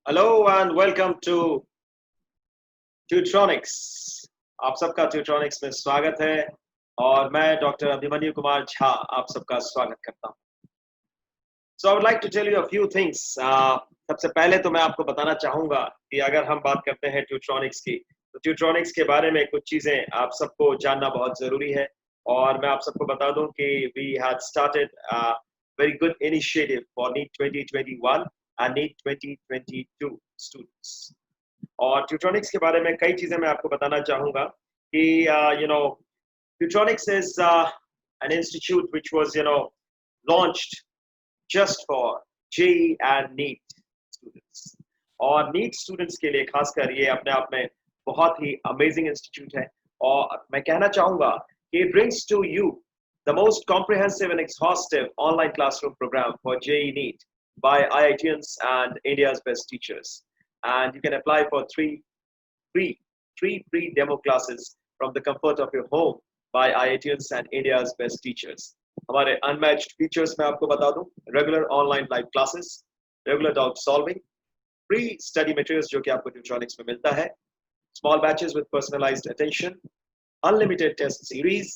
Hello and welcome to Tutronics। आप सबका ट्यूट्रॉनिक्स में स्वागत है और मैं डॉक्टर अभिमन्यु कुमार झा आप सबका स्वागत करता हूं। So I would like to tell you a few things। सबसे पहले तो मैं आपको बताना चाहूंगा कि अगर हम बात करते हैं ट्यूट्रॉनिक्स की तो ट्यूट्रॉनिक्स के बारे में कुछ चीजें आप सबको जानना बहुत जरूरी है और मैं आप सबको बता दूं कि we had started a very good initiative for NEET 2021 and NEET 2022 students। और ट्यूट्रॉनिक्स के बारे में कई चीजें मैं आपको बताना चाहूंगा कि ट्यूट्रॉनिक्स is an institute which was launched just for JEE and NEET students। और नीट स्टूडेंट्स के लिए खासकर ये अपने आप में बहुत ही अमेजिंग इंस्टीट्यूट है और मैं कहना चाहूंगा कि it brings to you the most comprehensive and exhaustive online classroom program for JEE NEET by IITians and India's best teachers। And you can apply for free free demo classes from the comfort of your home by IITians and India's best teachers। हमारे unmatched features मैं आपको बता दूं, regular online live classes, regular doubt solving, free study materials जो कि आपको ट्यूट्रॉनिक्स में मिलता है, small batches with personalized attention, unlimited test series,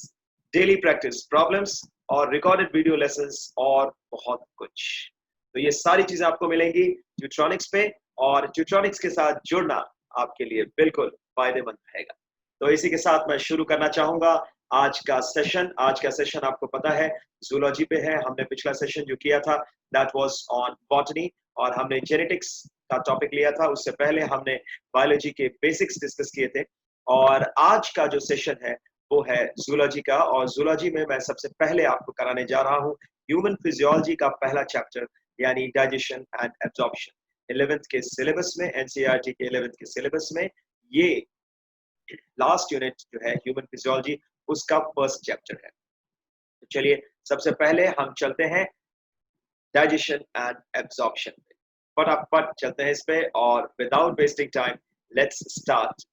daily practice problems और recorded video lessons और बहुत कुछ। तो ये सारी चीजें आपको मिलेंगी ट्यूट्रॉनिक्स पे और ट्यूट्रॉनिक्स के साथ जुड़ना आपके लिए बिल्कुल फायदेमंद रहेगा। तो इसी के साथ मैं शुरू करना चाहूंगा आज का सेशन आपको पता है जूलॉजी पे है। हमने पिछला सेशन जो किया था दैट वाज ऑन बॉटनी और हमने जेनेटिक्स का टॉपिक लिया था। उससे पहले हमने बायोलॉजी के बेसिक्स डिस्कस किए थे और आज का जो सेशन है वो है जूलॉजी का। और जूलॉजी में मैं सबसे पहले आपको कराने जा रहा हूँ ह्यूमन फिजियोलॉजी का पहला चैप्टर यानी डाइजेशन एंड एब्जॉर्प्शन। 11th के सिलेबस में, एनसीईआरटी के 11th के सिलेबस में ये लास्ट यूनिट जो है ह्यूमन फिजियोलॉजी उसका फर्स्ट चैप्टर है। तो चलिए सबसे पहले हम चलते हैं डाइजेशन एंड एब्जॉर्प्शन पे, फटाफट चलते हैं इस पे और without wasting time let's start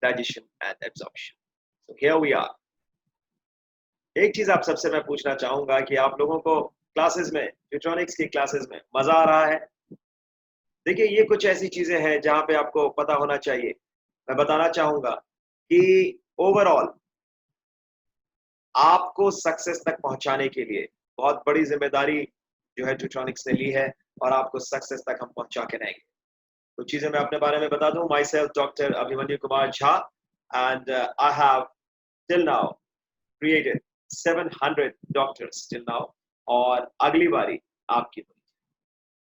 digestion and absorption. So here we are. एक चीज आप सबसे मैं पूछना चाहूंगा कि आप लोगों को क्लासेस में, ट्यूट्रॉनिक्स की क्लासेस में मजा आ रहा है? देखिए ये कुछ ऐसी चीजें हैं जहां पे आपको पता होना चाहिए। मैं बताना चाहूंगा कि ओवरऑल आपको सक्सेस तक पहुंचाने के लिए बहुत बड़ी जिम्मेदारी जो है ट्यूट्रॉनिक्स ने ली है और आपको सक्सेस तक हम पहुंचा के रहेंगे। कुछ चीजें मैं अपने बारे में बता दूं। My self doctor Abhimanyu Kumar Jha and I have till now created 700 doctors till now और अगली बारी आपकी होगी।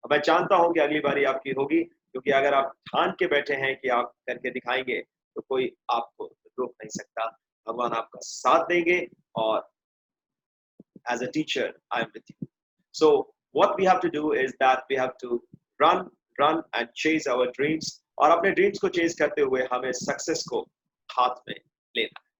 अब मैं जानता हूं कि अगली बारी आपकी होगी क्योंकि अगर आप ठान के बैठे हैं कि आप करके दिखाएंगे तो कोई आपको रोक नहीं सकता। भगवान आपका साथ देंगे और as a teacher I am with you। So what we have to do is that we have to run and chase our dreams और अपने ड्रीम्स को चेज करते हुए हमें सक्सेस को हाथ में लेना है,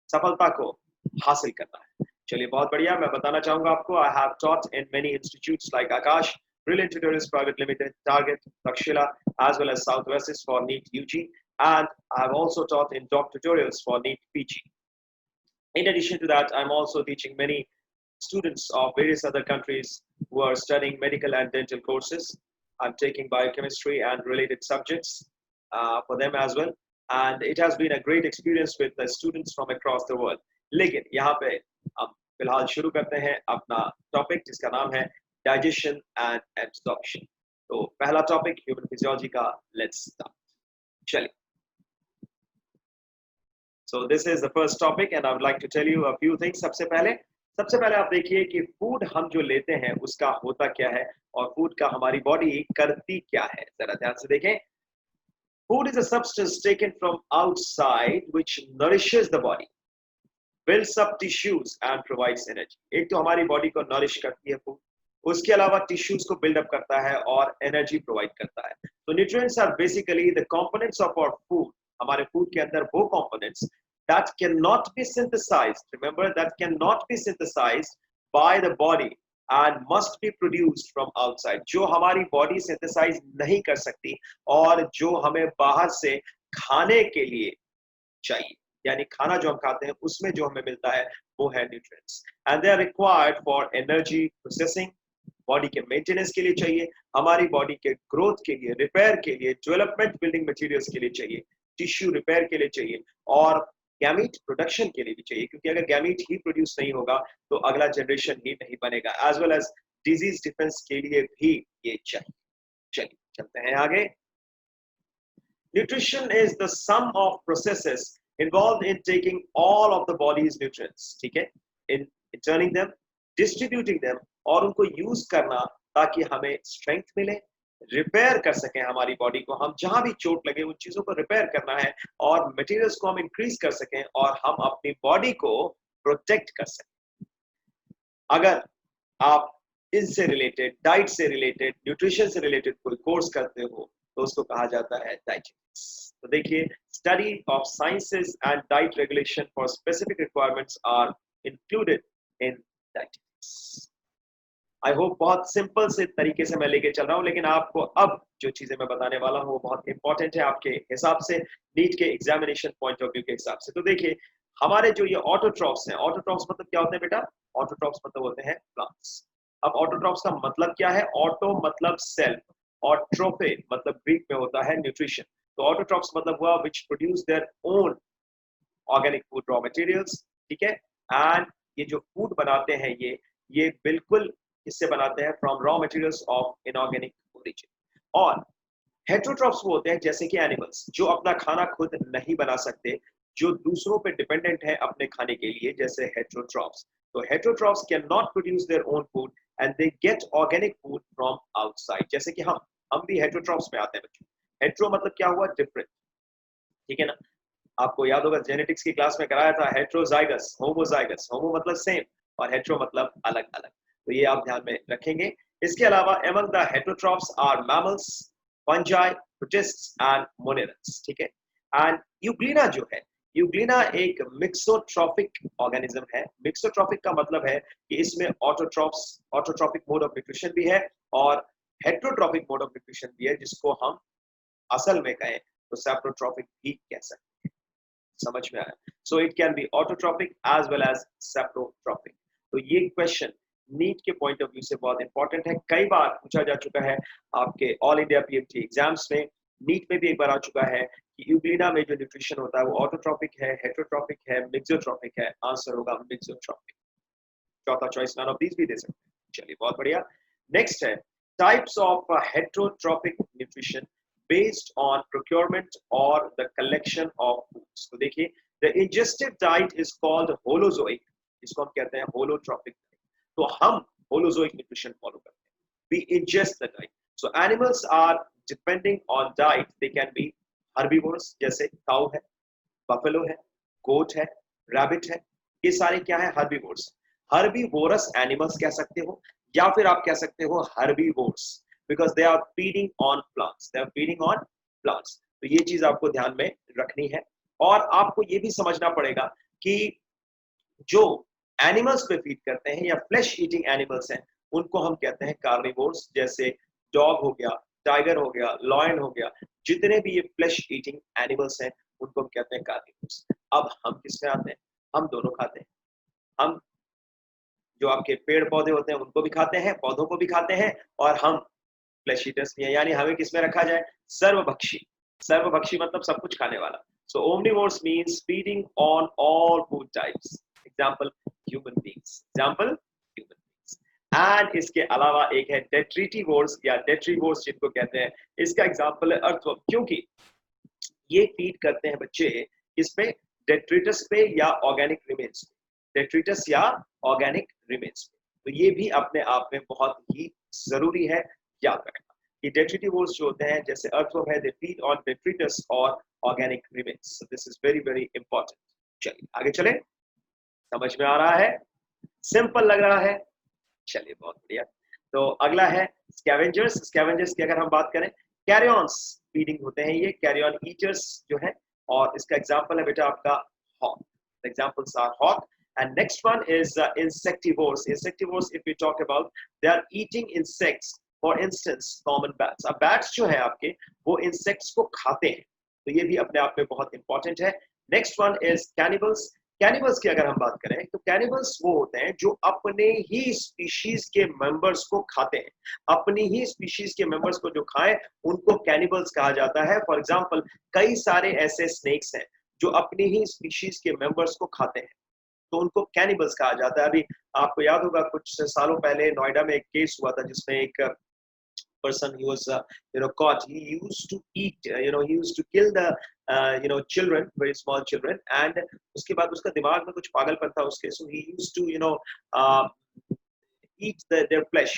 सफलता को हासिल करना है। चलिए बहुत बढ़िया। मैं बताना चाहूंगा आपको I have taught in many institutes like Akash, Brilliant Tutors Private Limited, Target, Takshila as well as South Oasis for NEET UG and I have also taught in doc tutorials for NEET PG। In addition to that, I'm also teaching many students of various other countries who are studying medical and dental courses। I'm taking biochemistry and related subjects for them as well and it has been a great experience with the students from across the world। लेकिन यहाँ पे हम फिलहाल शुरू करते हैं अपना topic जिसका नाम है डाइजेशन एंड एब्जॉर्प्शन। तो पहला टॉपिक ह्यूमन फिजियोलॉजी का, लेट्स स्टार्ट। चलिए। So this is the first topic and I would like to tell you a few things। सबसे पहले आप देखिए कि फूड हम जो लेते हैं उसका होता क्या है और फूड का हमारी बॉडी करती क्या है। जरा ध्यान से देखें। Food is a substance taken from outside which nourishes the body, builds up tissues and provides energy। एक तो हमारी बॉडी को नरिश करती है फूड, उसके अलावा टिश्यूज को बिल्डअप करता है और एनर्जी प्रोवाइड करता है। तो nutrients are basically the components of our food. हमारे फूड के अंदर वो components that cannot be synthesized, remember that cannot be synthesized by the body and must be produced from outside। जो हमारी बॉडी सिंथेसाइज नहीं कर सकती और जो हमें बाहर से खाने के लिए चाहिए, यानी खाना जो हम खाते हैं उसमें जो हमें मिलता है वो है nutrients and they are required for energy processing, body के मेंटेनेंस के लिए चाहिए, हमारी बॉडी के ग्रोथ के लिए, रिपेयर के लिए, डेवलपमेंट बिल्डिंग मटेरियल्स के लिए चाहिए, टिश्यू रिपेयर के लिए चाहिए और गैमीट प्रोडक्शन के लिए भी चाहिए, क्योंकि अगर गैमीट ही प्रोड्यूस नहीं होगा तो अगला जनरेशन ही नहीं बनेगा, as well as disease defence के लिए भी ये चाहिए। चलिए चलते हैं आगे। Nutrition is the sum of processes involved in taking all of the body's nutrients, ठीक है, in turning them, distributing them और उनको यूज करना ताकि हमें स्ट्रेंथ मिले, रिपेयर कर सकें हमारी बॉडी को, हम जहां भी चोट लगे उन चीजों को रिपेयर करना है और मटेरियल्स को हम इंक्रीज कर सकें और हम अपनी बॉडी को प्रोटेक्ट कर सकें। अगर आप इनसे रिलेटेड, डाइट से रिलेटेड, न्यूट्रिशन से रिलेटेड कोई कोर्स करते हो तो उसको कहा जाता है डाइटिक्स। तो देखिए, study of sciences and diet regulation for specific requirements are included in dietetics. I hope बहुत सिंपल से तरीके से मैं लेके चल रहा हूं, लेकिन आपको अब जो चीजें मैं बताने वाला हूं वो बहुत इंपॉर्टेंट है आपके हिसाब से, नीट के एग्जामिनेशन पॉइंट ऑफ व्यू के हिसाब से। तो देखिए, हमारे जो ये ऑटोट्रॉफ्स हैं, ऑटोट्रॉफ्स मतलब क्या होते हैं बेटा? ऑटोट्रॉफ्स मतलब होते हैं प्लांट्स। अब ऑटोट्रॉफ्स का मतलब क्या है? ऑटो मतलब सेल्फ और ट्रोफे मतलब ग्रीक में होता है न्यूट्रिशन। तो ऑटोट्रॉफ्स मतलब हुआ which produce their own organic food raw materials, ठीक है। एंड ये जो फूड बनाते हैं ये बिल्कुल इससे बनाते हैं from raw materials of inorganic origin. और हेटेरोट्रॉफ्स वो होते हैं जैसे कि एनिमल्स जो अपना खाना खुद नहीं बना सकते, जो दूसरों पे डिपेंडेंट है अपने खाने के लिए, जैसे हेटेरोट्रॉफ्स। तो heterotrophs can not produce their own food and they get organic food from outside. जैसे कि हम भी हेटेरोट्रॉफ्स में आते हैं बच्चों। हेटेरो मतलब क्या हुआ? डिफरेंट, ठीक है ना। आपको याद होगा जेनेटिक्स की क्लास में कराया था हेटेरोजाइगस, होमोजाइगस। होमो मतलब सेम और हेटेरो मतलब अलग अलग, तो ये आप ध्यान में रखेंगे। इसके अलावा among the heterotrophs are mammals, fungi, protists and monerans, ठीक है। एंड यूग्लिना जो है, यूग्लिना एक मिक्सोट्रॉफिक ऑर्गेनिज्म है। मिक्सोट्रॉफिक का मतलब है कि इसमें ऑटोट्रॉफिक मोड ऑफ न्यूट्रिशन भी है और हेटेरोट्रॉफिक मोड ऑफ न्यूट्रिशन भी है, जिसको हम असल में कहें तो सेप्रोट्रॉफिक भी कह सकते हैं। समझ में आया? So it can be autotrophic as well as saprotrophic. तो ये क्वेश्चन नीट के पॉइंट ऑफ व्यू से बहुत इंपॉर्टेंट है, कई बार पूछा जा चुका है आपके ऑल इंडिया पीएमटी एग्जाम्स में, नीट में भी एक बार आ चुका है कि यूग्लिना में जो न्यूट्रिशन होता है वो ऑटोट्रॉपिक है, हेटेरोट्रॉपिक है, मिक्सोट्रॉपिक है। आंसर होगा मिक्सोट्रॉपिक। चौथा चॉइस नन ऑफ दीज भी दे सकते हैं। चलिए बहुत बढ़िया। नेक्स्ट है types of heterotrophic nutrition based on procurement और द कलेक्शन ऑफ फूड्स। तो देखिए, the ingested diet is called holozoic, इसको हम कहते हैं होलोट्रॉपिक। तो हम होलोजोइक न्यूट्रिशन फॉलो करते हैं, we ingest the diet. So animals are depending on diet, they can be herbivores जैसे काऊ है, बफेलो है, गोट है, रैबिट है, ये सारे क्या है? हर्बीवोर्स। हर्बीवोरस एनिमल्स कह सकते हो या फिर आप कह सकते हो herbivores, because they are feeding on plants, they are feeding on plants. तो ये चीज आपको ध्यान में रखनी है और आपको ये भी समझना पड़ेगा कि जो एनिमल्स पे फीड करते हैं या फ्लैश ईटिंग एनिमल्स हैं उनको हम कहते हैं कार्निवोर्स, जैसे डॉग हो गया, टाइगर हो गया, लॉयन हो गया, जितने भी ये फ्लैश ईटिंग एनिमल्स हैं उनको हम कहते हैं कार्निवोर्स। अब हम किस में आते हैं? हम दोनों खाते हैं। हम जो आपके पेड़ पौधे होते हैं उनको भी खाते हैं, पौधों को भी खाते हैं और हम फ्लैश ईटर्स भी हैं, यानी हमें किस में रखा जाए? सर्वभक्षी। सर्वभक्षी मतलब सब कुछ खाने वाला। So omnivores means feeding on all food types. Example human beings, example human beings. And इसके अलावा एक है डेट्रीटिवोर्स या डेट्रीवोर्स जिनको कहते हैं, इसका एग्जांपल है अर्थवर्म, क्योंकि ये फीड करते हैं बच्चे इस पे डेट्रिटस पे या ऑर्गेनिक रिमेन्स पे, डेट्रिटस या ऑर्गेनिक रिमेन्स पे। तो ये भी अपने आप में बहुत ही जरूरी है याद रखना कि डेट्रिटिवोर्स जो होते हैं जैसे अर्थवर्म है, दे फीड ऑन डेट्रिटस और organic remains. This is very very important. चलिए आगे चले, समझ में आ रहा है? सिंपल लग रहा है? चलिए बहुत बढ़िया। तो अगला है स्कैवेंजर्स। स्कैवेंजर्स की अगर हम बात करें, कैरियॉन्स फीडिंग होते हैं ये, कैरियॉन ईटर्स जो है, और इसका एग्जांपल है बेटा आपका hawk. Examples are hawk and next one is insectivores. Insectivores if we talk about, they are eating insects, for instance common bats. अब बैट्स जो है आपके वो इंसेक्ट्स को खाते हैं, तो ये भी अपने आप में बहुत इंपॉर्टेंट है। Next one is cannibals. Cannibals की अगर हम बात करें तो कैनिबल्स वो होते हैं जो अपने ही स्पीशीज के मेंबर्स को खाते हैं, अपनी ही स्पीशीज के मेंबर्स को जो खाएं उनको कैनिबल्स कहा जाता है। फॉर एग्जांपल कई सारे ऐसे स्नेक्स हैं जो अपनी ही स्पीशीज के मेंबर्स को खाते हैं, तो उनको कैनिबल्स कहा जाता है। अभी आपको याद होगा कुछ सालों पहले नोएडा में एक केस हुआ था जिसमें एक person he was caught. He used to eat, he used to kill the children, very small children, and उसके बाद उसका दिमाग में कुछ पागलपन था उसके, so he used to uh, eat their flesh.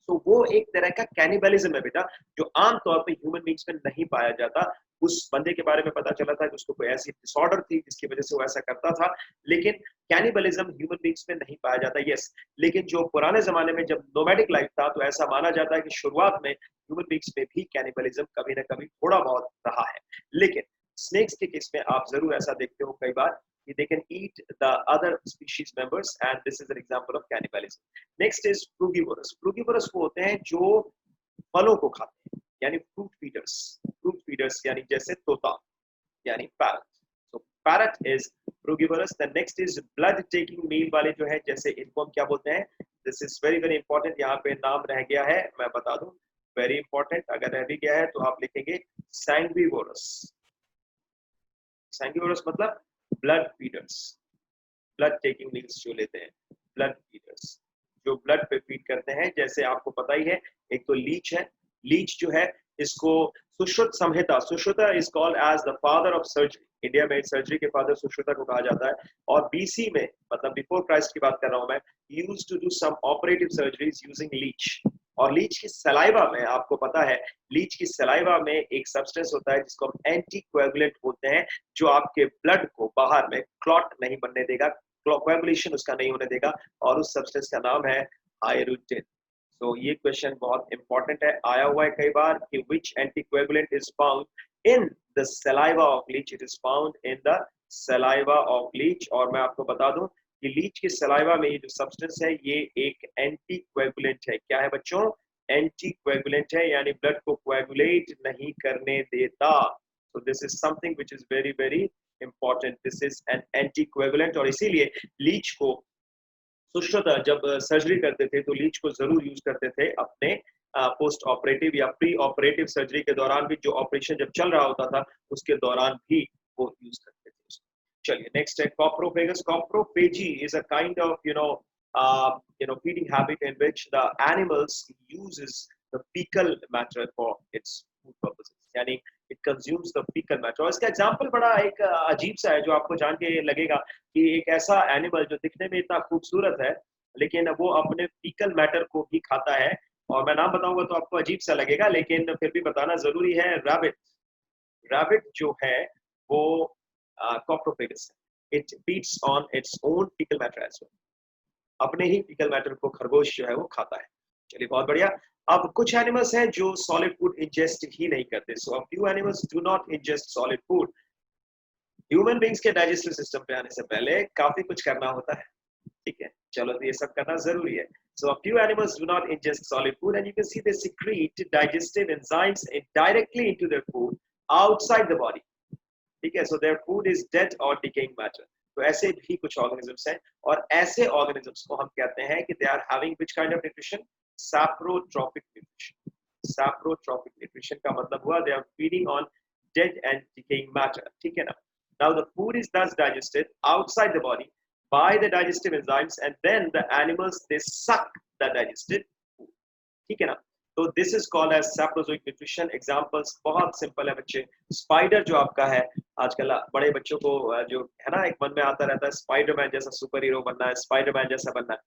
So वो एक तरह का कैनिबलिज्म है बेटा, जो आम तौर पे ह्यूमन बींग्स में नहीं पाया जाता। उस बंदे के बारे में पता चला था कि उसको कोई ऐसी डिसऑर्डर थी जिसकी वजह से वो ऐसा करता था, लेकिन कैनिबलिज्म ह्यूमन बींग्स में नहीं पाया जाता। यस, लेकिन जो पुराने जमाने में जब नोमैडिक लाइफ था तो ऐसा माना जाता है कि शुरुआत में ह्यूमन बींग्स में भी कैनिबलिज्म कभी ना कभी थोड़ा बहुत रहा है। लेकिन स्नेक्स के केस में आप जरूर ऐसा देखते हो कई बार कि they can eat the other species members, and this is an example of cannibalism. Next is frugivorous. Frugivorous वो होते हैं जो फलों को खाते हैं, यानी फ्रूट फीडर्स। फ्रूट फीडर्स यानी जैसे तोता, यानी parrot. So parrot is frugivorous. The next is blood taking meal वाले जो है, जैसे इनको हम क्या बोलते हैं? This is very very important. यहाँ पे नाम रह गया है, मैं बता दूं, very important. अगर रह भी गया है तो आप लिखेंगे sanguivorous. Sanguivorous मतलब blood feeders, blood taking meals जो लेते हैं, ब्लड फीडर्स जो ब्लड पे फीड करते हैं। जैसे आपको पता ही है, एक तो लीच है। लीच जो है इसको Sushruta Samhita, Sushruta is called as the father of surgery. India में सर्जरी के फादर सुश्रुता को कहा जाता है। और बीसी में, मतलब बिफोर क्राइस्ट की बात कर रहा हूं मैं, used to do some operative surgeries using leech. और लीच की सलाइवा में, आपको पता है, लीच की सलाइवा में एक सब्सटेंस होता है जिसको हम एंटीकोएगुलेंट बोलते हैं, जो आपके ब्लड को बाहर में क्लॉट नहीं बनने देगा, कोएगुलेशन उसका नहीं होने देगा, और उस सब्सटेंस का नाम है आयरुटिन। तो ये क्वेश्चन बहुत इंपॉर्टेंट है, आया हुआ है कई बार कि which anticoagulant is found in the saliva of leech. It is found in the saliva of leech. और मैं आपको बता दूं कि लीच की सलाइवा में ये जो सब्सटेंस है ये एक एंटीकोएगुलेंट है। क्या है बच्चों? एंटीकोएगुलेंट है, यानी ब्लड को कोएगुलेट नहीं करने देता। So this is something which is very very important. This is an anticoagulant, और इसीलिए लीच को सुश्रुत जब सर्जरी करते थे तो लीच को जरूर यूज करते थे अपने पोस्ट ऑपरेटिव या प्री ऑपरेटिव सर्जरी के दौरान भी, जो ऑपरेशन जब चल रहा होता था उसके दौरान भी वो यूज करते थे। चलिए नेक्स्ट है coprophagous. Coprophagy is a kind of feeding habit in which the animals uses the fecal matter for its food purposes, यानी it consumes the fecal matter। और इसका एग्जांपल बड़ा एक अजीब सा है, जो आपको जान के लगेगा कि एक ऐसा एनिमल जो दिखने में इतना खूबसूरत है लेकिन वो अपने फीकल मैटर को भी खाता है। और मैं नाम बताऊंगा तो आपको अजीब सा लगेगा, लेकिन फिर भी बताना जरूरी है। रैबिट। रैबिट जो है वो कॉप्रोफेगस है। It feeds on its own faecal matter as well. अपने ही फीकल मैटर को खरगोश जो है वो खाता है। चलिए बहुत बढ़िया। अब कुछ एनिमल्स हैं जो सॉलिड फूड इंजेस्ट ही नहीं करते। So a few animals do not ingest solid food. Human beings के डाइजेस्टिव सिस्टम पे आने से पहले काफी कुछ करना होता है, ठीक है, चलो तो ये सब करना जरूरी है। So a few animals do not ingest solid food, and you can see they secrete digestive enzymes directly into their food outside the body. ठीक है, so their food is dead or decaying matter. तो ऐसे भी कुछ organisms हैं, और ऐसे organisms को हम कहते हैं कि they are having which kind of nutrition? Saprotrophic nutrition. Saprotrophic nutrition का मतलब हुआ they are feeding on dead and decaying matter. ठीक है ना? Now the food is thus digested outside the body by the digestive enzymes, and then the animals they suck the digested food. ठीक है ना? तो this is called as saprozoic nutrition. Examples बहुत simple है बच्चे। स्पाइडर जो आपका है, आजकल बड़े बच्चों को जो है ना एक मन में आता रहता है स्पाइडरमैन जैसा सुपर हीरो बनना है, स्पाइडरमैन जैसा बनना है।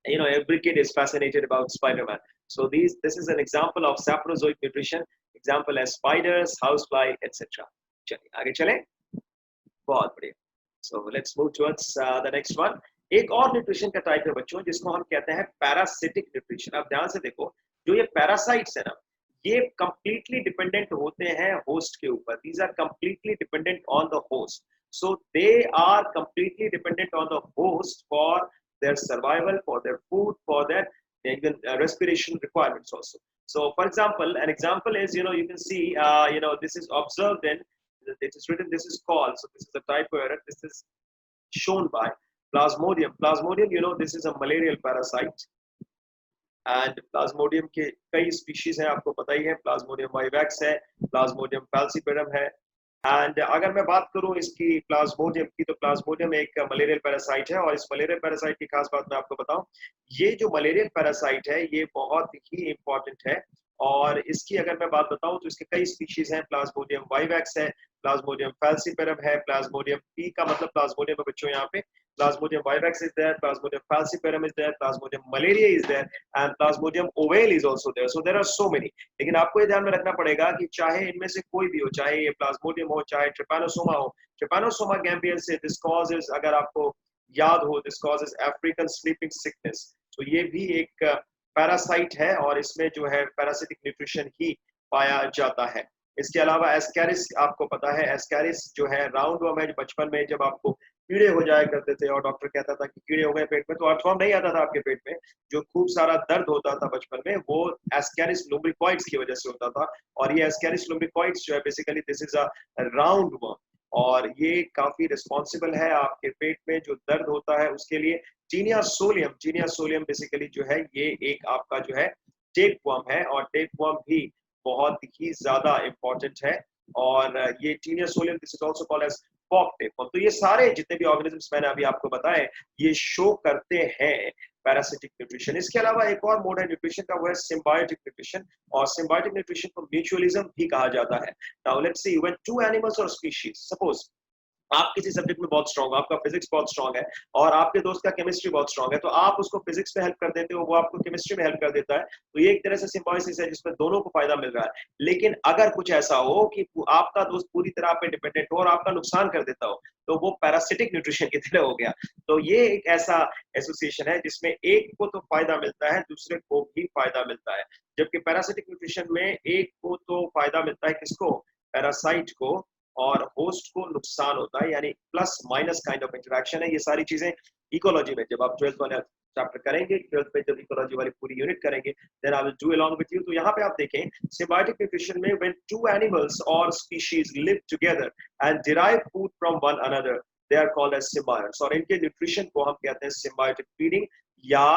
You know, every kid is fascinated about Spider-Man. So this is an example of saprozoic nutrition. Example as spiders, housefly, etc. चलिए आगे चलें। बहुत बढ़िया। So let's move towards the next one. एक और न्यूट्रिशन का टाइप है बच्चों जिसको हम कहते हैं पैरासिटिक न्यूट्रिशन। अब ध्यान से देखो, जो ये पैरासाइट्स है ना, ये कंप्लीटली डिपेंडेंट होते हैं होस्ट के ऊपर। These are completely dependent on the host. So they are completely dependent on the host for their survival, for their food, for their even respiration requirements also. So for example, an example is, you can see, this is observed in, it is written, this is called, so this is a typo error, this is shown by Plasmodium. Plasmodium, you know, this is a malarial parasite. And Plasmodium के कई species हैं, आपको पता ही है। Plasmodium vivax है, Plasmodium falciparum है। And अगर मैं बात करूं इसकी प्लाज्मोडियम की, तो प्लाज्मोडियम एक मलेरियल पैरासाइट है। और इस मलेरियल पैरासाइट की खास बात मैं आपको बताऊं, ये जो मलेरियल पैरासाइट है ये बहुत ही इंपॉर्टेंट है। और इसकी अगर मैं बात बताऊं तो इसके कई स्पीशीज हैं। प्लाज्मोडियम वाइवैक्स है, प्लाज्मोडियम फैल्सीपेरम है, प्लाज्मोडियम पी का मतलब प्लाज्मोडियम है बच्चों यहाँ पे, Plasmodium vivax is there, Plasmodium falciparum is there, Plasmodium malariae is there, and Plasmodium ovale is also there. So there are so many. लेकिन आपको ये ध्यान में रखना पड़ेगा कि चाहे इनमें से कोई भी हो, चाहे ये Plasmodium हो, चाहे Trypanosoma हो, Trypanosoma gambiense, this causes, अगर आपको याद हो, this causes African sleeping sickness. So ये भी एक पैरासाइट है और इसमें जो है पैरासिटिक न्यूट्रिशन ही पाया जाता है। इसके अलावा एस्कैरिस, आपको पता है एस्कैरिस जो है राउंड वर्म है। बचपन में जब आपको कीड़े हो जाया करते थे और डॉक्टर कहता था कि कीड़े हो गए पेट में, तो अर्थवर्म नहीं आता था आपके पेट में, जो खूब सारा दर्द होता था बचपन में, वो एस्कैरिस लुम्ब्रिकॉइड्स की वजह से होता था। और ये एस्कैरिस लुम्ब्रिकॉइड्स जो है basically this is a round worm, और ये काफी रिस्पॉन्सिबल है आपके पेट में जो दर्द होता है उसके लिए। जीनिया सोलियम बेसिकली जो है ये एक आपका जो है टेप वर्म है, और टेप वर्म भी बहुत ही ज्यादा इंपॉर्टेंट है। और ये taenia solium this is also called as pork tapeworm. तो ये सारे जितने भी ऑर्गेनिजम्स मैंने अभी आपको बताए ये शो करते हैं पैरासिटिक न्यूट्रिशन। इसके अलावा एक और मोड है न्यूट्रिशन का, वो है सिम्बायोटिक न्यूट्रिशन, और सिम्बायोटिक न्यूट्रिशन को म्यूचुअलिज्म भी कहा जाता है। Now let's see, when two animals और स्पीशीज, सपोज आप किसी सब्जेक्ट में बहुत स्ट्रांग हो, आपका फिजिक्स बहुत स्ट्रांग है और आपके दोस्त का केमिस्ट्री बहुत स्ट्रांग है, तो आप उसको फिजिक्स में हेल्प कर देते हो, वो आपको केमिस्ट्री में हेल्प कर देता है। तो ये एक तरह से सिम्बायोसिस है जिसमें दोनों को फायदा मिल रहा है। लेकिन अगर कुछ ऐसा हो कि आपका दोस्त पूरी तरह आप पे डिपेंडेंट हो और आपका नुकसान कर देता हो, तो वो पैरासिटिक न्यूट्रिशन की तरह हो गया। तो ये एक ऐसा एसोसिएशन है जिसमें एक को तो फायदा मिलता है, दूसरे को भी फायदा मिलता है। जबकि पैरासिटिक न्यूट्रिशन में एक को तो फायदा मिलता है, किसको? पैरासाइट को, और होस्ट को नुकसान होता है, यानी plus minus kind of interaction है। ये सारी चीजें इकोलॉजी में जब आप 12th वाले चैप्टर करेंगे, 12th में जब इकोलॉजी वाली पूरी यूनिट करेंगे, then I will do along with you. तो यहाँ पे आप देखें सिम्बायोटिक न्यूट्रिशन में व्हेन टू एनिमल्स और species live together and derive food from one another, they are called as symbiotes, और इनके न्यूट्रिशन को हम कहते हैं सिम्बायोटिक फीडिंग या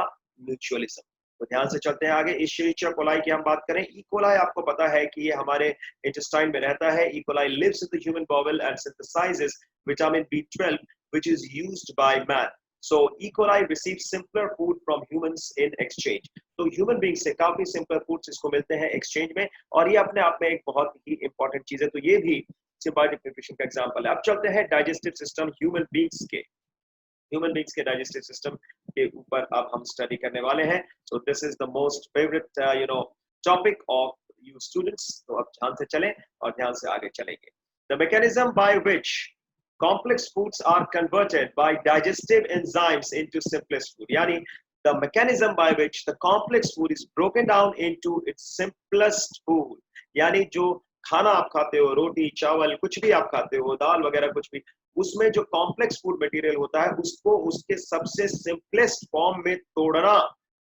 म्यूचुअलिज्म। तो ध्यान से चलते हैं आगे। इश्चेरिचिया कोलाई की हम बात करें, ई कोलाई आपको पता है कि ये हमारे इंटेस्टाइन में रहता है। E coli lives in the human bowel and synthesises vitamin B12 which is used by man. So E coli receives simpler food from humans in exchange. तो ह्यूमन बीइंग से काफी सिंपलर फूड्स इसको मिलते हैं exchange में, और ये अपने आप में एक बहुत ही इंपॉर्टेंट चीज है। तो ये भी सिम्बायोटिक न्यूट्रिशन का एग्जांपल है। अब चलते हैं डाइजेस्टिव सिस्टम ह्यूमन बीइंग्स के डाइजेस्टिव सिस्टम के ऊपर अब हम स्टडी करने वाले हैं। सो this is the most favourite topic of you students. तो अब ध्यान से चलें और ध्यान से आगे चलेंगे। The mechanism by which complex foods are converted by digestive enzymes into simplest food, yani the mechanism by which the complex food is broken down into its simplest food, yani जो खाना आप खाते हो, रोटी चावल कुछ भी आप खाते हो, दाल वगैरह कुछ भी, उसमें जो कॉम्प्लेक्स फूड मटेरियल होता है उसको उसके सबसे सिंपलेस्ट फॉर्म में तोड़ना,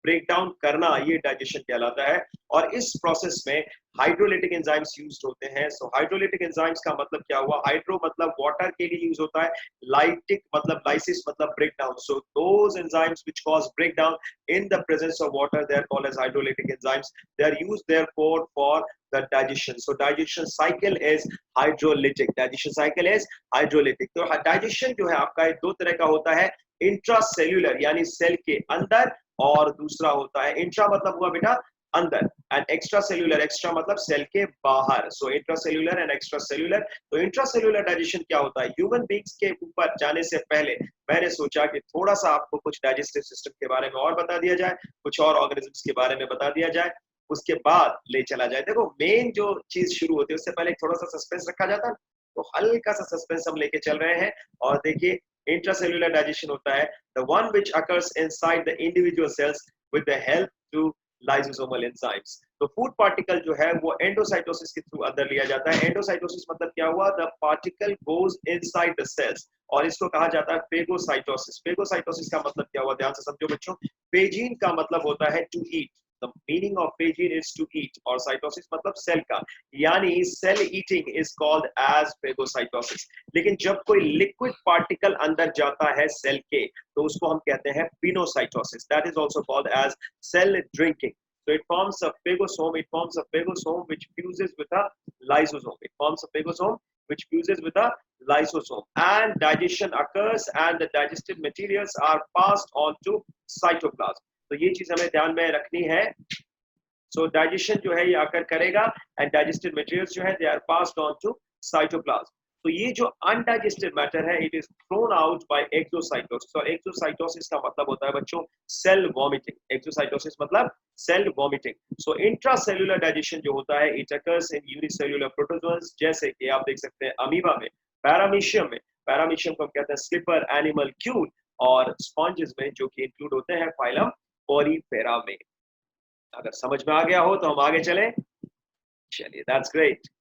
ब्रेक डाउन करना, ये डाइजेशन कहलाता है। और इस प्रोसेस में हाइड्रोलिटिक एंजाइम्स यूज्ड होते हैं। सो हाइड्रोलिटिक एंजाइम्स का मतलब क्या हुआ? हाइड्रो मतलब वाटर के लिए यूज होता है, लाइटिक मतलब लाइसिस मतलब break down. So those enzymes which cause break down in the presence of water, they are called as hydrolytic enzymes. They are used therefore for the digestion. So digestion cycle is hydrolytic, digestion cycle is hydrolytic. तो digestion जो है आपका दो तरह का होता है, intracellular यानी सेल के अंदर, और दूसरा होता है इंट्रा मतलब हुआ बेटा अंदर, एंड एक्स्ट्रा सेल्यूलर, एक्स्ट्रा मतलब सेल के बाहर। सो इंट्रासेल्यूलर एंड एक्स्ट्रा सेल्यूलर। तो इंट्रासेल्यूलर डाइजेशन क्या होता है? ह्यूमन बीइंग्स के ऊपर जाने से पहले मैंने सोचा कि थोड़ा सा आपको कुछ डाइजेस्टिव सिस्टम के बारे में और बता दिया जाए, कुछ और ऑर्गेनिजम्स के बारे में बता दिया जाए, उसके बाद ले चला जाए। देखो मेन जो चीज शुरू होती है उससे पहले थोड़ा सा सस्पेंस रखा जाता है, तो हल्का सा सस्पेंस हम लेके चल रहे हैं। और देखिए इंट्रासेल्यूलर डाइजेशन होता है the one which occurs inside the individual cells with the help to lysosomal enzymes। तो फूड पार्टिकल जो है वो एंडोसाइटोसिस के थ्रू अंदर लिया जाता है। एंडोसाइटोसिस मतलब क्या हुआ? The particle goes inside the cells, और इसको कहा जाता है फेगोसाइटोसिस। फेगोसाइटोसिस का मतलब क्या हुआ? ध्यान से समझो बच्चों। फेजीन का मतलब होता है to eat, the meaning of phagein is to eat और साइटोसिस मतलब सेल का, यानी cell eating is called as phagocytosis. लेकिन जब कोई लिक्विड पार्टिकल अंदर जाता है सेल के तो उसको हम कहते हैं pinocytosis. That is also called as cell drinking. So it forms a phagosome. It forms a phagosome which fuses with a lysosome. It forms a phagosome which fuses with a lysosome. And digestion occurs, and the digested materials are passed on to cytoplasm. तो ये चीज हमें ध्यान में रखनी है। So digestion जो है ये आकर करेगा, and digested materials जो है they are passed on to cytoplasm. तो ये जो अनडाइजेस्टेड मैटर है it is thrown out by exocytosis. और एक्सोसाइटोसिस का मतलब होता है बच्चों सेल वॉमिटिंग। एक्सोसाइटोसिस मतलब सेल वॉमिटिंग। सो इंट्रासेल्युलर डाइजेशन जो होता है it occurs in unicellular protozoans, जैसे कि आप देख सकते हैं अमीबा में, पैरामीशियम में, पैरामीशियम को हम कहते हैं स्लिपर एनिमल क्यूल, और स्पॉन्जेस में जो कि इंक्लूड होते हैं फाइलम पोरीफेरा में। अगर समझ में आ गया हो तो हम आगे चलें। चलिए, दैट्स ग्रेट।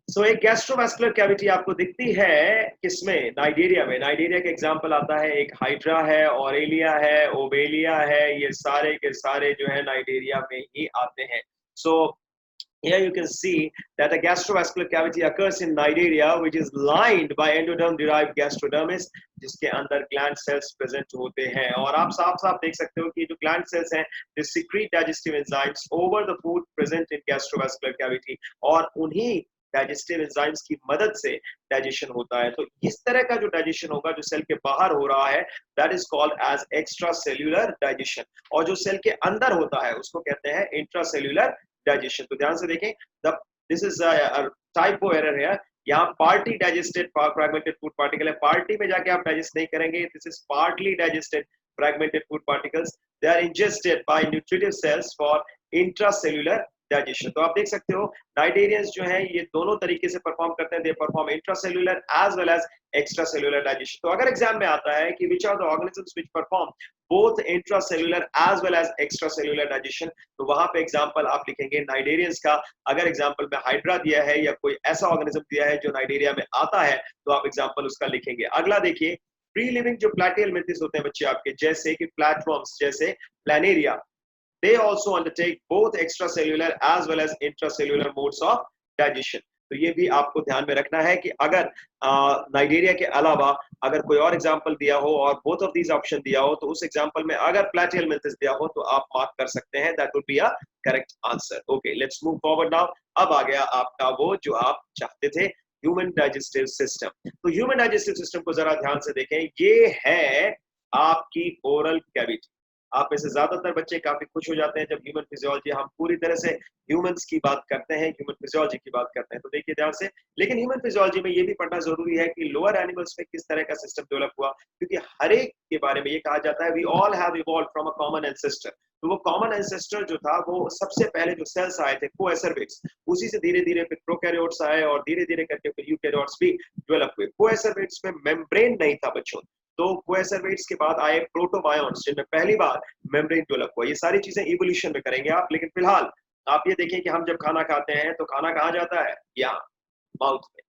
सो एक गैस्ट्रोवास्कुलर कैविटी आपको दिखती है किसमें? नाइजीरिया में। नाइजीरिया का एग्जांपल आता है, एक हाइड्रा है, ऑरेलिया है, ओबेलिया है, ये सारे के सारे जो है नाइजीरिया में ही आते हैं। सो here you can see that a gastrovascular cavity occurs in Nigeria which is lined by endoderm derived gastrodermis, जिसके अंदर gland cells present होते हैं। और आप साफ साफ देख सकते हो कि जो gland cells हैं they secrete digestive enzymes over the food present in gastrovascular cavity, और उन्हीं डाइजेस्टिव एंजाइम्स की मदद से डाइजेशन होता है। तो इस तरह का जो डाइजेशन होगा जो सेल के बाहर हो रहा है that is called as extracellular digestion, और जो सेल के अंदर होता है उसको कहते हैं इंट्रासेल्यूलर डाइजेशन। तो ध्यान से देखें, दिस इज टाइपो एरर है, यहाँ party digested fragmented food particle है, पार्टी में जाके आप डाइजेस्ट नहीं करेंगे। This is partly digested fragmented food particles. They are ingested by nutritive cells for intracellular digestion. तो आप देख सकते हो नाइजीरियंस जो हैं ये दोनों तरीके से परफॉर्म करते हैं, they perform intracellular as well as extracellular digestion. तो अगर एग्जाम में आता है कि which are the organisms which perform both intracellular as well as extracellular digestion, तो वहां पे एग्जांपल आप लिखेंगे नाइजीरियंस का। अगर एग्जांपल में हाइड्रा दिया है या कोई ऐसा ऑर्गेनिज्म दिया है जो नाइजीरिया में आता है तो आप एग्जांपल उसका लिखेंगे। अगला देखिए, फ्री लिविंग जो प्लैटियल मिथिस होते हैं बच्चे आपके, जैसे कि प्लेटफॉर्म्स, जैसे Planaria, they also undertake both extracellular as well as intracellular modes of digestion. तो ये भी आपको ध्यान में रखना है कि अगर नाइजीरिया के अलावा अगर कोई और एग्जांपल दिया हो और बोथ ऑफ दीज ऑप्शन दिया हो तो उस एग्जांपल में अगर प्लैटियल मिथिस दिया हो तो आप मार्क कर सकते हैं, that would be a correct answer. Okay, let's move forward now. अब आ गया आपका वो जो आप चाहते थे, ह्यूमन डाइजेस्टिव सिस्टम। तो ह्यूमन डाइजेस्टिव सिस्टम को जरा ध्यान से देखें, ये है आपकी ओरल कैविटी। आप में से ज्यादातर बच्चे काफी खुश हो जाते हैं जब ह्यूमन फिजियोलॉजी, हम पूरी तरह से ह्यूमंस की बात करते हैं, ह्यूमन फिजियोलॉजी की बात करते हैं। तो देखिए ध्यान से, लेकिन ह्यूमन फिजियोलॉजी में ये भी पढ़ना जरूरी है कि लोअर एनिमल्स में किस तरह का सिस्टम डेवलप हुआ, क्योंकि हर एक के बारे में ये कहा जाता है we all have evolved from a common ancestor. तो वो कॉमन एंसेस्टर जो था वो सबसे पहले जो सेल्स आए थे कोएसरवेट्स, उसी से धीरे धीरे फिर प्रोकैरियोट्स आए और धीरे धीरे करके फिर यूकैरियोट्स भी डेवलप हुए। कोएसरवेट्स में मेम्ब्रेन नहीं था बच्चों, तो कोएसरवेट्स के बाद आए प्रोटोबायोन्ट्स जिनमें पहली बार मेम्ब्रेन डेवलप हुआ। ये सारी चीजें इवोल्यूशन में करेंगे आप, लेकिन फिलहाल आप ये देखें कि हम जब खाना खाते हैं तो खाना कहाँ जाता है? यहाँ माउथ में,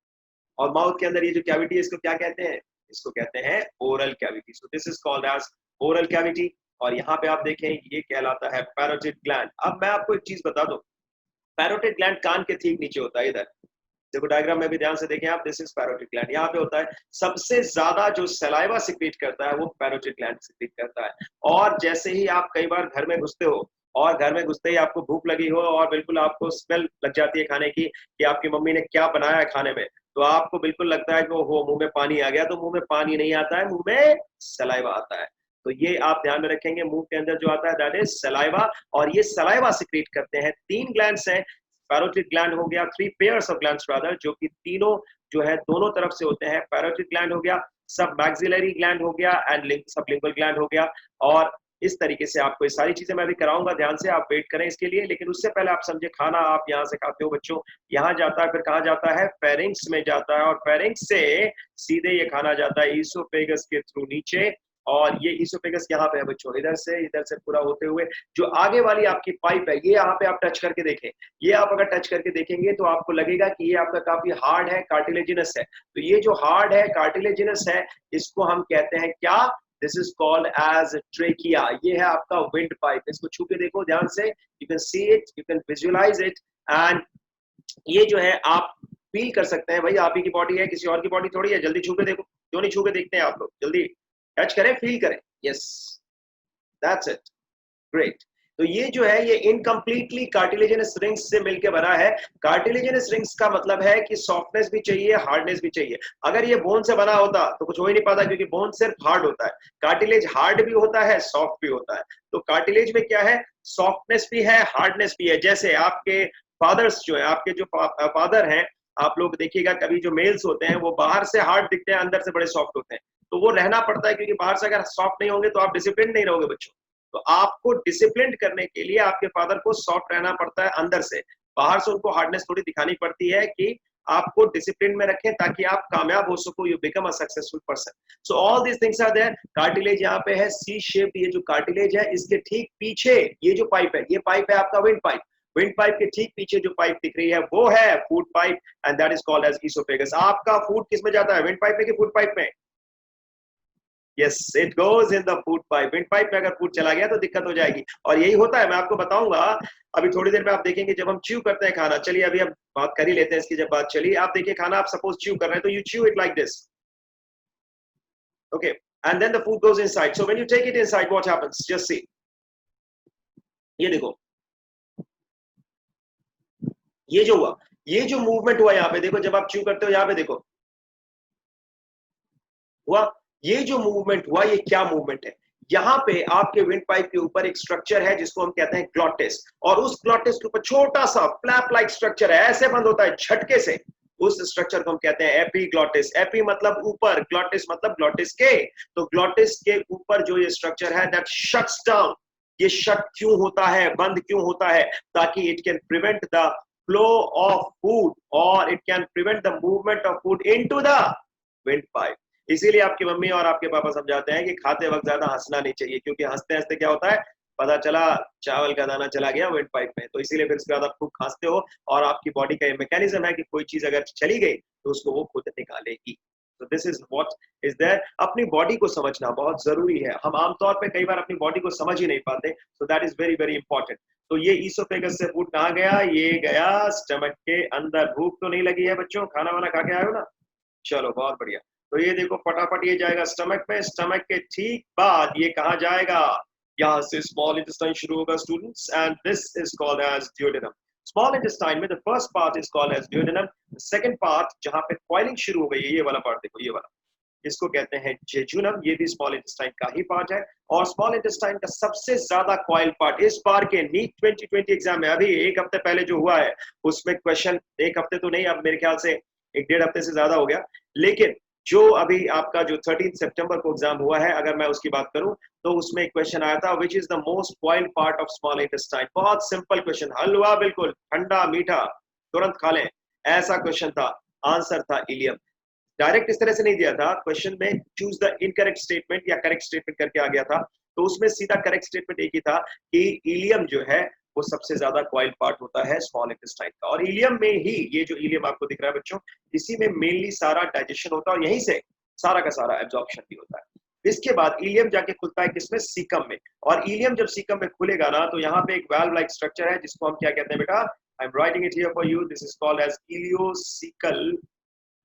और माउथ के अंदर ये जो कैविटी है इसको क्या कहते हैं? इसको कहते हैं oral cavity. So this is called as oral cavity. और यहाँ पे आप देखें ये कहलाता है पैरोटिड ग्लैंड। अब मैं आपको एक चीज बता दूं, पैरोटिड ग्लैंड कान के ठीक नीचे होता है, इधर देखो डायग्राम में भी ध्यान से देखें आप, दिस इज पैरोटिड ग्लैंड। यहाँ पे होता है सबसे ज्यादा जो सलाइवा सिक्रीट करता है वो पैरोटिड ग्लैंड सिक्रीट करता है। और जैसे ही आप कई बार घर में घुसते हो और घर में घुसते ही आपको भूख लगी हो और बिल्कुल आपको स्मेल लग जाती है खाने की कि आपकी मम्मी ने क्या बनाया है खाने में, तो आपको बिल्कुल लगता है कि वो मुंह में पानी आ गया। तो मुंह में पानी नहीं आता है, मुंह में सलाइवा आता है। तो ये आप ध्यान में रखेंगे, मुंह के अंदर जो आता है दैट इज सलाइवा। और ये सलाइवा सिक्रीट करते हैं, 3 ग्लैंड्स हैं। पैरोटिड ग्लैंड हो गया, 3 पेयर्स ऑफ ग्लैंड्स रादर, जो कि तीनों जो है दोनों तरफ से होते हैं। पैरोटिड ग्लैंड हो गया, सब मैक्सिलरी ग्लैंड हो गया एंड सबलिंगुअल ग्लैंड हो गया। और इस तरीके से आपको ये सारी चीजें मैं भी कराऊंगा, ध्यान से आप वेट करें इसके लिए। लेकिन उससे पहले आप समझे, खाना आप यहाँ से खाते हो बच्चों, यहाँ जाता है, फिर कहाँ जाता है? फेरिंक्स में जाता है, और फेरिंक्स से सीधे ये खाना जाता है ईसोफेगस के थ्रू नीचे। और ये ईसोफेगस यहाँ पे है बच्चों, इधर से पूरा होते हुए जो आगे वाली आपकी पाइप है ये यहाँ पे आप टच करके देखें। ये आप अगर टच करके देखेंगे तो आपको लगेगा कि ये आपका काफी हार्ड है, कार्टिलेजिनस है। तो ये जो हार्ड है, कार्टिलेजिनस है, इसको हम कहते हैं क्या? This is called as trachea. ये है आपका विंड पाइप। इसको छू के देखो ध्यान से, you can see it, you can visualise it, and ये जो है आप फील कर सकते हैं। भाई आप ही की बॉडी है, किसी और की बॉडी थोड़ी है। जल्दी छू के देखो, क्यों नहीं छू के देखते हैं आप लोग? जल्दी टच करें, फील करें। Yes, that's it, great. तो ये जो है ये इनकम्प्लीटली कार्टिलेजिनस रिंग्स से मिलकर बना है। कार्टिलेजिनस रिंग्स का मतलब है कि सॉफ्टनेस भी चाहिए, हार्डनेस भी चाहिए। अगर ये बोन से बना होता तो कुछ हो ही नहीं पाता, क्योंकि बोन सिर्फ हार्ड होता है। कार्टिलेज हार्ड भी होता है, सॉफ्ट भी होता है। तो कार्टिलेज में क्या है, सॉफ्टनेस भी है, हार्डनेस भी है। जैसे आपके फादर्स जो है, आपके जो फादर हैं, आप लोग देखिएगा कभी जो मेल्स होते हैं वो बाहर से हार्ड दिखते हैं, अंदर से बड़े सॉफ्ट होते हैं। तो वो रहना पड़ता है, क्योंकि बाहर से अगर सॉफ्ट नहीं होंगे तो आप डिसिप्लिन नहीं रहोगे बच्चों। तो आपको डिसिप्लिन करने के लिए आपके फादर को सॉफ्ट रहना पड़ता है अंदर से। बाहर से उनको हार्डनेस थोड़ी दिखानी पड़ती है कि आपको डिसिप्लिन में रखें ताकि आप कामयाब हो सको, you become a successful person. So all this things are there. Cartilage यहाँ पे है सी शेप। ये जो कार्टिलेज है इसके ठीक पीछे ये जो पाइप है, ये पाइप है आपका विंड पाइप। विंड पाइप के ठीक पीछे जो पाइप दिख रही है वो है food pipe, and that is called as oesophagus. आपका फूड किस में जाता है, विंड पाइप में कि फूड पाइप में? Yes, it goes in the food pipe. Windpipe में अगर फूड चला गया तो दिक्कत हो जाएगी। और यही होता है, मैं आपको बताऊंगा अभी थोड़ी देर में। आप देखेंगे जब हम च्यू करते हैं खाना, चलिए अभी हम बात कर ही लेते हैं इसकी। जब बात चली, आप देखिए खाना आप सपोज च्यू कर रहे हैं, तो you chew it like this, okay, and then the food goes inside. So when you take it inside, what happens, just see, ये देखो, ये जो हुआ, ये जो मूवमेंट हुआ यहाँ पे देखो, जब आप च्यू करते हो यहाँ पे देखो हुआ, ये जो मूवमेंट हुआ ये क्या मूवमेंट है? यहाँ पे आपके विंड पाइप के ऊपर एक स्ट्रक्चर है जिसको हम कहते हैं ग्लॉटिस, और उस ग्लॉटिस के ऊपर छोटा सा फ्लैप लाइक स्ट्रक्चर है, ऐसे बंद होता है झटके से। उस स्ट्रक्चर को हम कहते हैं एपीग्लॉटिस। एपी मतलब ऊपर, ग्लॉटिस मतलब ग्लॉटिस के। तो ग्लॉटिस के ऊपर जो ये स्ट्रक्चर है दैट शट्स डाउन। ये शट क्यों होता है, बंद क्यों होता है? ताकि it can prevent the flow of food, और it can prevent the movement of food into the wind pipe. इसीलिए आपकी मम्मी और आपके पापा समझाते हैं कि खाते वक्त ज्यादा हंसना नहीं चाहिए, क्योंकि हंसते हंसते क्या होता है, पता चला चावल का दाना चला गया विंड पाइप में। तो इसीलिए फिर उसके बाद आप खूब खांसते हो, और आपकी बॉडी का ये मैकेनिज्म है कि कोई चीज अगर चली गई तो उसको वो खुद निकालेगी। तो this is what is there. अपनी बॉडी को समझना बहुत जरूरी है। हम आमतौर पे कई बार अपनी बॉडी को समझ ही नहीं पाते, सो that is very very important. तो ये ईसोफेगस से फूड कहाँ गया? ये गया स्टमक के अंदर। भूख तो नहीं लगी है बच्चों? खाना वाना खा के आए हो ना? चलो बहुत बढ़िया। तो ये देखो फटाफट ये जाएगा स्टमक में। स्टमक के ठीक बाद ये कहाँ जाएगा? यहाँ से स्मॉल इंटेस्टाइन शुरू होगा students, and this is called as duodenum. Small intestine में the first part is called as duodenum. Second part जहाँ पे कॉइलिंग शुरू हो गई है, ये वाला पार्ट देखो, ये वाला, इसको कहते हैं जेजुनम। ये भी स्मॉल इंटेस्टाइन का ही पार्ट है। और स्मॉल इंटेस्टाइन का सबसे ज्यादा कॉइल पार्ट इस बार के नीट 2020 एग्जाम में, अभी एक हफ्ते पहले जो हुआ है उसमें क्वेश्चन, एक हफ्ते तो नहीं, अब मेरे ख्याल से एक डेढ़ हफ्ते से ज्यादा हो गया, लेकिन जो अभी आपका जो 13 सितंबर को एग्जाम हुआ है, अगर मैं उसकी बात करूं तो उसमें एक क्वेश्चन आया था, which is the most coiled part of small intestine. बहुत सिंपल क्वेश्चन, हलवा बिल्कुल ठंडा मीठा तुरंत खा लें, ऐसा क्वेश्चन था। आंसर था इलियम। डायरेक्ट इस तरह से नहीं दिया था क्वेश्चन में, चूज द इनकरेक्ट स्टेटमेंट या करेक्ट स्टेटमेंट करके आ गया था। तो उसमें सीधा करेक्ट स्टेटमेंट एक ही था कि इलियम जो है वो सबसे ज्यादा कॉइल पार्ट होता है स्मॉल इंटेस्टाइन का। और इलियम में ही, ये जो इलियम आपको दिख रहा है बच्चों, इसी में मेनली सारा डाइजेशन होता है, और यहीं से सारा का सारा एब्जॉर्प्शन भी होता है। इसके बाद इलियम जाके खुलता है किसमें? सीकम में। और इलियम जब सीकम में खुलेगा ना, तो यहाँ पे एक वाल्व लाइक स्ट्रक्चर है जिसको हम क्या कहते हैं बेटा? I am writing it here for you, this is called as ileocaecal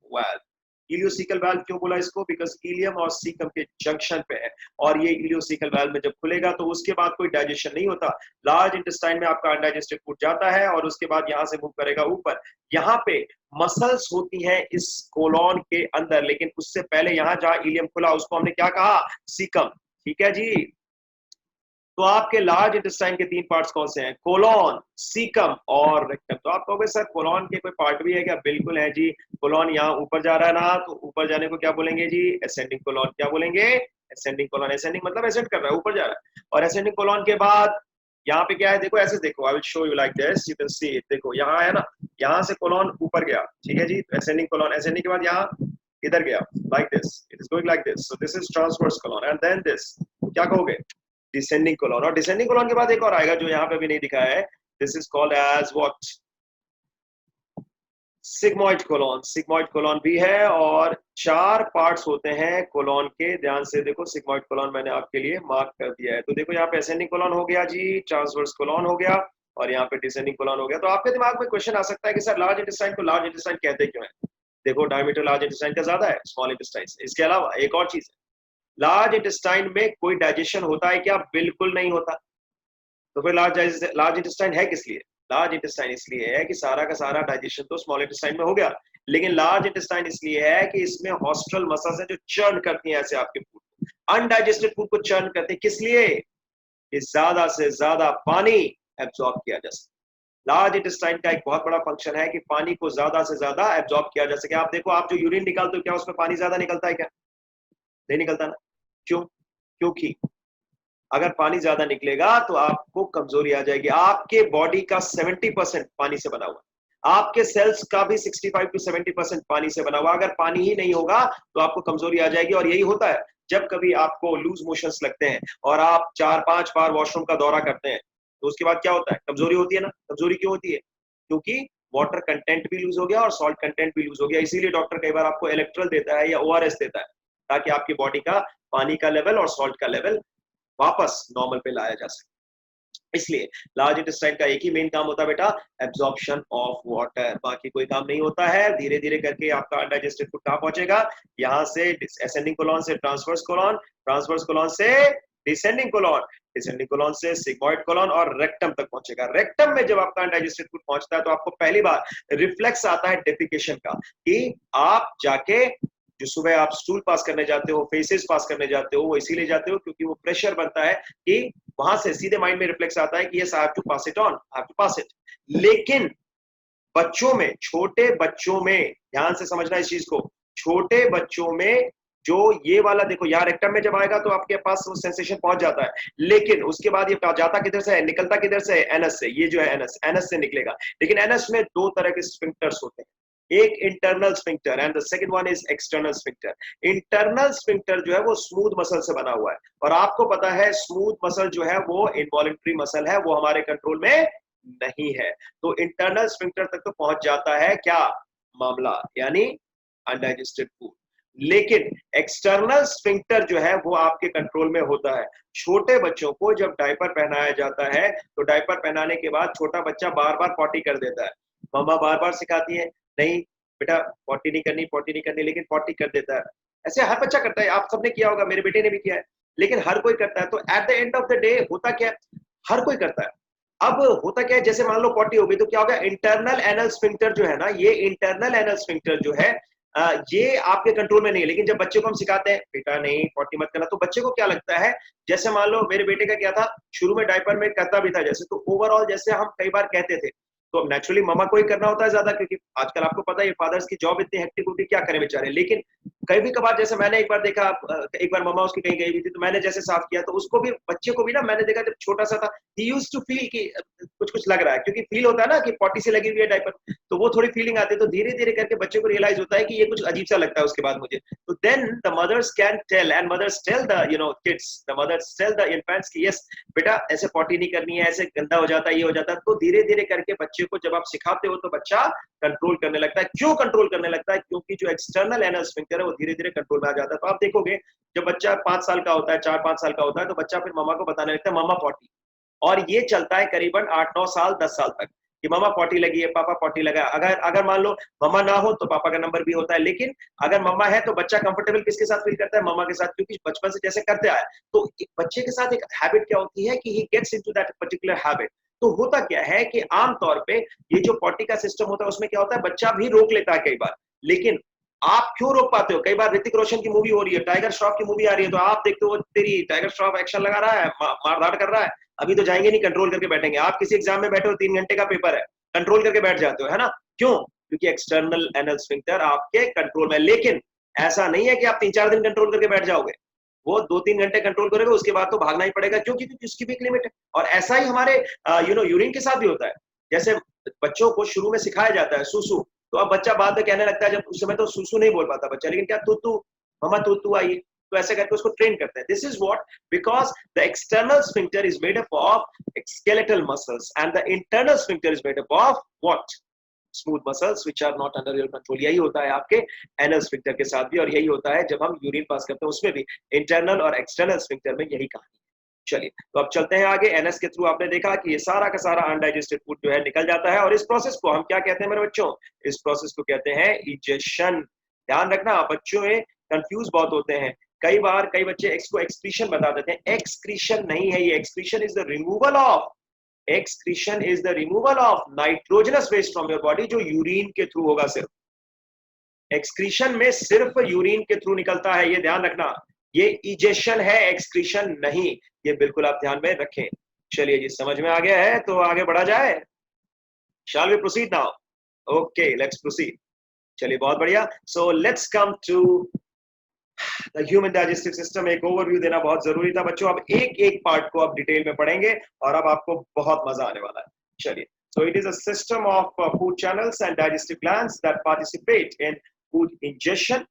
valve. Ileocaecal valve क्यों बोला इसको? बिकॉज इलियम और सीकम के जंक्शन पे है, और ये इलियोसिकल वाल्व में जब खुलेगा तो उसके बाद कोई डाइजेशन नहीं होता। लार्ज इंटेस्टाइन में आपका अनडाइजेस्टेड फूड जाता है, और उसके बाद यहाँ से मूव करेगा ऊपर। यहाँ पे मसल्स होती हैं इस कोलॉन के अंदर, लेकिन उससे पहले यहाँ जहाँ इलियम खुला उसको हमने क्या कहा? सीकम। ठीक है जी। तो आपके लार्ज इंटेस्टाइन के तीन पार्ट्स कौन से हैं? कोलॉन, सीकम और रेक्टम। तो आप कहोगे सर कोलॉन के कोई पार्ट भी है क्या? बिल्कुल है जी। कोलॉन यहाँ ऊपर जा रहा है ना, तो ऊपर जाने को क्या बोलेंगे जी? Ascending colon. क्या बोलेंगे? Ascending colon. असेंडिंग मतलब असेंड कर रहा है, ऊपर जा रहा है। और असेंडिंग कोलॉन के बाद यहाँ पे क्या है? देखो ऐसे देखो, I will show you like this, you can see it. देखो यहाँ है ना, यहाँ से कोलॉन ऊपर गया, ठीक है जी, असेंडिंग कोलॉन। असेंडिंग के बाद यहाँ इधर गया, like this, it is going like this. So this is transverse colon, and then this क्या कहोगे? Descending colon. और डिसेंडिंग कोलॉन के बाद एक और आएगा जो यहाँ पे भी नहीं दिखाया है, this is called as what? Sigmoid colon भी है, और 4 पार्ट्स होते हैं कोलॉन के। ध्यान से देखो, सिग्मॉइड कोलॉन मैंने आपके लिए मार्क कर दिया है। तो देखो यहाँ पे असेंडिंग कोलॉन हो गया जी, ट्रांसवर्स कोलॉन हो गया, और यहाँ पे डिसेंडिंग कोलॉन हो गया। तो आपके दिमाग में क्वेश्चन आ सकता है कि सर लार्ज इंटेस्टाइन को लार्ज इंटेस्टाइन कहते क्यों है? देखो, डायमीटर लार्ज इंटेस्टाइन का ज्यादा है स्मॉल इंटेस्टाइन से। इसके अलावा एक और चीज है, लार्ज इंटेस्टाइन में कोई डाइजेशन होता है क्या? बिल्कुल नहीं होता। तो फिर लार्ज इंटेस्टाइन है किस लिए? लार्ज इंटेस्टाइन इसलिए है कि सारा का सारा डाइजेशन तो स्मॉल इंटेस्टाइन में हो गया, लेकिन लार्ज इंटेस्टाइन इसलिए है कि इसमें हॉस्टल मसल्स हैं जो चर्न करती हैं ऐसे आपके फूड को, अनडाइजेस्टेड फूड को चर्न करते हैं। किस लिए? कि ज्यादा से ज्यादा पानी एब्जॉर्ब किया जा सके। लार्ज इंटेस्टाइन का एक बहुत बड़ा फंक्शन है कि पानी को ज्यादा से ज्यादा एब्जॉर्ब किया जा सके। आप देखो, आप जो यूरिन निकालते हो, क्या उसमें पानी ज्यादा निकलता है क्या? नहीं निकलता ना। क्यों? क्योंकि अगर पानी ज्यादा निकलेगा तो आपको कमजोरी आ जाएगी। आपके बॉडी का 70% पानी से बना हुआ है, आपके सेल्स का भी 65 to 70% पानी से बना हुआ। अगर पानी ही नहीं होगा तो आपको कमजोरी आ जाएगी। और यही होता है जब कभी आपको लूज मोशंस लगते हैं और आप 4-5 बार वॉशरूम का दौरा करते हैं, तो उसके बाद क्या होता है? कमजोरी होती है ना। कमजोरी क्यों होती है? क्योंकि वाटर कंटेंट भी लूज हो गया और सॉल्ट कंटेंट भी लूज हो गया। इसीलिए डॉक्टर कई बार आपको इलेक्ट्रल देता है या ओआरएस देता है, ताकि आपकी बॉडी का पानी का लेवल और सॉल्ट का लेवल वापस नॉर्मल पे लाया जा सके। इसलिए लार्ज इंटेस्टाइन का एक ही मेन काम होता है बेटा, एब्जॉर्प्शन ऑफ वाटर, बाकी कोई काम नहीं होता है। धीरे धीरे करके आपका अनडाइजेस्टेड फूड कहां पहुंचेगा? यहाँ से असेंडिंग कोलॉन से ट्रांसवर्स कोलॉन, ट्रांसवर्स कोलॉन से डिसेंडिंग कोलॉन, डिसेंडिंग कोलॉन से सिग्मॉइड कोलॉन और रेक्टम तक पहुंचेगा। रेक्टम में जब आपका अनडाइजेस्टेड फूड पहुंचता है तो आपको पहली बार रिफ्लेक्स आता है डेफिकेशन का, कि आप जाके जो सुबह आप स्टूल पास करने जाते हो, फेसेस पास करने जाते हो, वो इसीलिए जाते हो क्योंकि वो प्रेशर बनता है कि वहां से सीधे माइंड में रिफ्लेक्स आता है कि yes I have to pass it on, I have to pass it. लेकिन बच्चों में, छोटे बच्चों में, ध्यान से समझना इस चीज को, छोटे बच्चों में जो ये वाला देखो, यहाँ रेक्टम में जब आएगा तो आपके पास वो सेंसेशन पहुंच जाता है, लेकिन उसके बाद ये जाता किधर से है? निकलता किधर से है? एनस से। ये जो है एनस, एनस से निकलेगा। लेकिन एनस में 2 तरह के स्फिंक्टर्स होते हैं, एक internal sphincter and the second one is external sphincter. Internal sphincter जो है वो स्मूथ मसल से बना हुआ है, और आपको पता है स्मूथ मसल जो है वो इनवॉलंटरी मसल है, वो हमारे कंट्रोल में नहीं है। तो इंटरनल स्फिंक्टर तक तो पहुंच जाता है क्या मामला, यानी अनडाइजेस्टेड फूड। लेकिन एक्सटर्नल स्फिंक्टर जो है वो आपके कंट्रोल में होता है। छोटे बच्चों को जब डायपर पहनाया जाता है तो डायपर पहनाने के बाद छोटा बच्चा बार बार पॉटी कर देता है। मम्मा बार बार सिखाती है, नहीं बेटा पॉटी नहीं करनी, पॉटी नहीं करनी, लेकिन पॉटी कर देता है। ऐसे हर बच्चा करता है, आप सबने किया होगा, मेरे बेटे ने भी किया है, लेकिन हर कोई करता है। तो at the end of the day होता क्या है? हर कोई करता है। अब होता क्या है, जैसे मान लो पॉटी हो गई तो क्या होगा? इंटरनल एनल स्फिंक्टर जो है ना, ये इंटरनल एनल स्फिंक्टर जो है ये आपके कंट्रोल में नहीं है। लेकिन जब बच्चे को हम सिखाते हैं बेटा नहीं पॉटी मत करना, तो बच्चे को क्या लगता है, जैसे मान लो मेरे बेटे का क्या था, शुरू में डायपर में करता भी था जैसे, तो ओवरऑल जैसे हम कई बार कहते थे, तो अब नेचुरली मामा को ही करना होता है ज्यादा, क्योंकि आजकल आपको पता है फादर्स की जॉब इतनी हेक्टिक होती है, क्या करें बेचारे। लेकिन कभी कभार जैसे मैंने एक बार देखा, एक बार मामा उसकी कहीं गई हुई थी, तो मैंने जैसे साफ किया तो उसको भी, बच्चे को भी ना, मैंने देखा जब छोटा सा था, ही यूज्ड टू फील कि कुछ कुछ लग रहा है, क्योंकि फील होता है ना कि पॉटी से लगी हुई है डायपर, तो वो थोड़ी फीलिंग आती है। तो धीरे धीरे करके बच्चे को रियलाइज होता है कि ये कुछ अजीब सा लगता है उसके बाद मुझे। तो then the mothers can tell and mothers tell the kids, the mothers tell the infants कि यस बेटा ऐसे पॉटी नहीं करनी है, ऐसे गंदा हो जाता है, ये हो जाता है। तो धीरे धीरे करके बच्चे को जब आप सिखाते हो तो बच्चा कंट्रोल करने लगता है। क्यों कंट्रोल करने लगता है? क्योंकि जो एक्सटर्नल एनल स्फिंक्टर है वो धीरे धीरे कंट्रोल में आ जाता है। तो आप देखोगे जब बच्चा 5 साल का होता है, 4-5 साल का होता है, तो बच्चा फिर मामा को बताने लगता है मामा पॉटी, और ये चलता है करीबन 8-9 साल 10 साल तक कि मामा पॉटी लगी है, पापा पॉटी लगा। अगर अगर मान लो मामा ना हो तो पापा का नंबर भी होता है, लेकिन अगर मामा है तो बच्चा कंफर्टेबल किसके साथ फील करता है? मामा के साथ, क्योंकि बचपन से जैसे करते आया। तो एक बच्चे के साथ एक हैबिट क्या होती है कि he gets into that particular habit. तो होता क्या है कि आमतौर पे ये जो पॉटी का सिस्टम होता है उसमें क्या होता है, बच्चा भी रोक लेता है कई बार, लेकिन आप क्यों रोक पाते हो? कई बार ऋतिक रोशन की मूवी हो रही है, टाइगर श्रॉफ की मूवी आ रही है, तो आप देखते हो तेरी टाइगर श्रॉफ एक्शन लगा रहा है, मारधाड़ कर रहा है, अभी तो जाएंगे नहीं, कंट्रोल करके बैठेंगे। आप किसी एग्जाम में बैठे हो, 3 घंटे का पेपर है, कंट्रोल करके बैठ जाते हो, है ना? क्यों? क्योंकि एक्सटर्नल एनल स्फिंक्टर आपके कंट्रोल में। लेकिन ऐसा नहीं है कि आप 3-4 दिन कंट्रोल करके बैठ जाओगे, वो 2-3 घंटे कंट्रोल करेगा, उसके बाद तो भागना ही पड़ेगा। क्यों? क्योंकि उसकी भी एक लिमिट है। और ऐसा ही हमारे यूरिन के साथ भी होता है। जैसे बच्चों को शुरू में सिखाया जाता है सूसू, तो अब बच्चा बाद में कहने लगता है, जब उस समय तो सूसू नहीं बोल पाता बच्चा, लेकिन क्या तू मम्मा तू आई, तो ऐसे करके उसको ट्रेन करते हैं। This is what, because the external sphincter is made up of skeletal muscles and the internal sphincter is made up of what? Smooth muscles which are not under your control. यही होता है आपके anal sphincter के साथ भी, और यही होता है जब हम यूरिन पास करते हैं उसमें भी, इंटरनल और एक्सटर्नल स्फिंक्टर में यही कहानी है। चलिए, तो अब चलते हैं आगे। एनएस के थ्रू आपने देखा कि ये सारा का सारा अनडाइजेस्टेड फूड जो है निकल जाता है, और इस प्रोसेस को हम क्या कहते हैं मेरे बच्चों? इस प्रोसेस को कहते हैं इजेशन। ध्यान रखना, बच्चों में कंफ्यूज बहुत होते हैं। कई बार कई बच्चे इसको एक्सक्रीशन बता देते हैं। एक्सक्रीशन नहीं है ये, excretion is the removal of, excretion is the removal of nitrogenous waste from your body, जो यूरिन के थ्रू होगा। सिर्फ एक्सक्रीशन में सिर्फ यूरिन के थ्रू निकलता है, ये ध्यान रखना। ये इजेशन है, एक्सक्रीशन नहीं। ये बिल्कुल आप ध्यान में रखें। चलिए जी, समझ में आ गया है तो आगे बढ़ा जाए। Shall we proceed now? Okay, let's proceed. चलिए, बहुत बढ़िया। So let's come to the human digestive system। एक ओवरव्यू देना बहुत जरूरी था बच्चों। अब एक एक पार्ट को अब डिटेल में पढ़ेंगे और अब आपको बहुत मजा आने वाला है। चलिए, so it is a system of food channels and digestive glands that participate in food ingestion,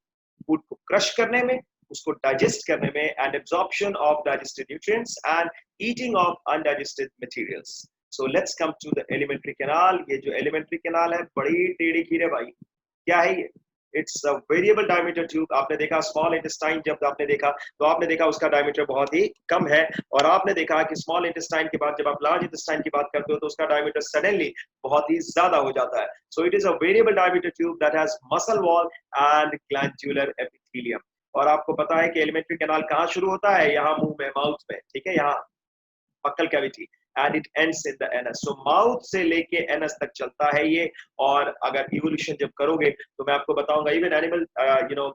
food को क्रश करने में, उसको डाइजेस्ट करने में, and absorption of digested nutrients and eating of undigested materials. So let's come to the alimentary canal. ये जो alimentary canal है, बड़ी टेढ़ी खीरे भाई। क्या है ये? It's a variable diameter tube. आपने देखा स्मॉल इंटेस्टाइन, जब आपने देखा तो आपने देखा उसका डायमीटर बहुत ही कम है, और आपने देखा कि स्मॉल इंटेस्टाइन के बाद जब आप लार्ज इंटेस्टाइन की बात करते हो तो उसका डायमीटर सडनली बहुत ही ज्यादा हो जाता है। सो it is a variable diameter tube that has muscle wall and glandular epithelium. और आपको पता है कि एलिमेंट्री कैनाल कहाँ शुरू होता है? यहाँ मुंह में, माउथ में, ठीक है, यहाँ buccal cavity, and it ends in the anus. So mouth से लेके एनस तक चलता है ये। और अगर इवोल्यूशन जब करोगे तो मैं आपको बताऊंगा, इवन एनिमल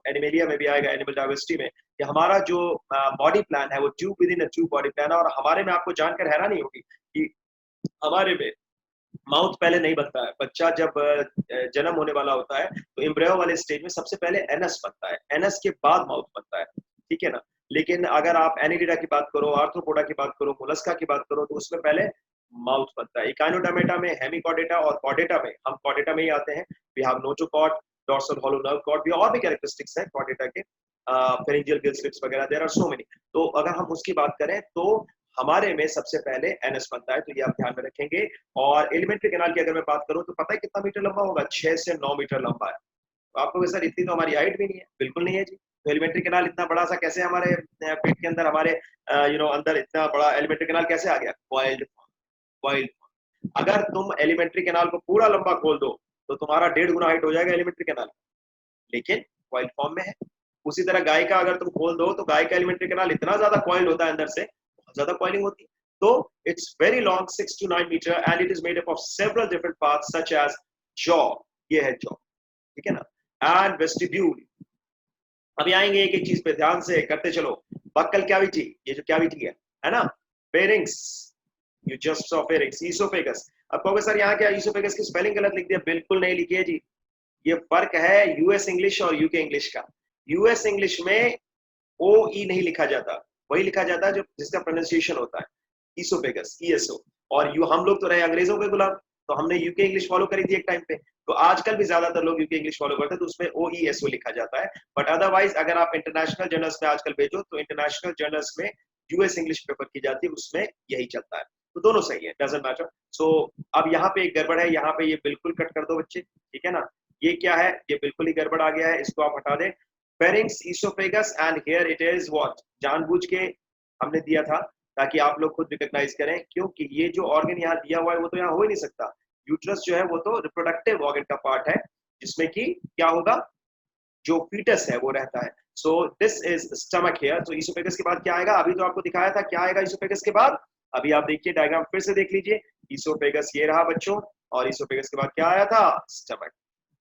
एनिमेलिया में भी आएगा, एनिमल डाइवर्सिटी में, कि हमारा जो बॉडी प्लान है वो tube with in a tube body plan है। और हमारे में आपको जानकर हैरानी होगी कि हमारे में माउथ पहले नहीं बनता है। बच्चा जब जन्म होने वाला होता है तो एम्ब्रियो वाले स्टेज में सबसे पहले एनस बनता है, एनस के बाद माउथ बनता है, ठीक है ना। लेकिन अगर आप एनिलिडा की बात करो, आर्थ्रोपोडा की बात करो, मोलस्का की बात करो, तो उसमें पहले माउथ बनता है। इकाइनोडर्मेटा में, हेमिकॉर्डेटा और कॉर्डेटा में, हम कॉर्डेटा में ही आते हैं। We have notochord, dorsal hollow nerve cord, भी और भी कैरेक्टरिस्टिक्स हैं कॉर्डेटा के, फेरिंजियल गिल स्लिट्स वगैरह, देयर आर सो मेनी। तो अगर हम उसकी बात करें तो हमारे में सबसे पहले एनस बनता है, तो ये आप ध्यान में रखेंगे। और एलिमेंट्री कैनाल की अगर मैं बात करूं तो पता है कितना मीटर लंबा होगा? 6 से 9 मीटर लंबा है। तो आपको सर इतनी तो हमारी हाइट भी नहीं है। बिल्कुल नहीं है जी। तो एलिमेंट्री कैनाल इतना बड़ा सा कैसे हमारे पेट के अंदर, हमारे अंदर इतना बड़ा एलिमेंट्री कैनाल कैसे आ गया? Coiled, coiled. अगर तुम एलिमेंट्री कैनाल को पूरा लंबा खोल दो तो तुम्हारा 1.5 गुना हाइट हो जाएगा एलिमेंट्री कैनाल, लेकिन कॉइल्ड फॉर्म में है। उसी तरह गाय का अगर तुम खोल दो तो गाय का एलिमेंट्री कैनाल इतना ज्यादा कॉइल्ड होता है अंदर से, बहुत ज्यादा कॉइलिंग होती है। तो इट्स वेरी लॉन्ग, 6 to 9 मीटर, and it is made up of several different parts such as jaw, ये है जॉ, ठीक है ना, एंड वेस्टिब्यूल। अभी आएंगे एक एक चीज पे, ध्यान से करते चलो। बक्कल कैविटी, ये जो कैविटी है ना, pharynx, you just saw pharynx, oesophagus. अब कहोगे सर यहाँ क्या ईसोफेगस की स्पेलिंग गलत लिख दिया? बिल्कुल नहीं लिखी है जी। ये फर्क है यूएस इंग्लिश और यूके इंग्लिश का। यूएस इंग्लिश में ओ ई नहीं लिखा जाता, वही लिखा जाता है जो जिसका प्रोनाउंसिएशन होता है, ईसोफेगस, ईएसओ। और यू हम लोग तो रहे अंग्रेजों के गुलाम, तो हमने यूके इंग्लिश फॉलो करी थी एक टाइम पे। तो आजकल भी ज्यादातर लोग यूके इंग्लिश फॉलो करते हैं, तो उसमें ओ ई एस ओ लिखा जाता है। बट अदरवाइज अगर आप इंटरनेशनल जर्नल्स में आजकल भेजो तो इंटरनेशनल जर्नल्स में यूएस इंग्लिश प्रेफर की जाती है, उसमें यही चलता है। तो दोनों सही है, डजंट मैटर। सो अब यहाँ पे एक गड़बड़ है, यहाँ पे ये बिल्कुल कट कर दो बच्चे, ठीक है ना। ये क्या है? ये बिल्कुल ही गड़बड़ आ गया है, इसको आप हटा दें। Pharynx, oesophagus, and here it is what, जानबूझ के हमने दिया था ताकि आप लोग खुद रिकॉग्नाइज करें, क्योंकि ये जो ऑर्गन यहाँ दिया हुआ है वो तो यहाँ हो ही नहीं सकता। यूट्रस जो है वो तो रिप्रोडक्टिव ऑर्गन का पार्ट है, जिसमें कि क्या होगा, जो फीटस है वो रहता है। So this is stomach here. तो ईसोफेगस के बाद क्या आएगा? अभी तो आपको दिखाया था क्या आएगा ईसोफेगस के बाद। अभी आप देखिए डायग्राम फिर से देख लीजिए। ईसोफेगस ये रहा बच्चों, और ईसोफेगस के बाद क्या आया था? स्टमक।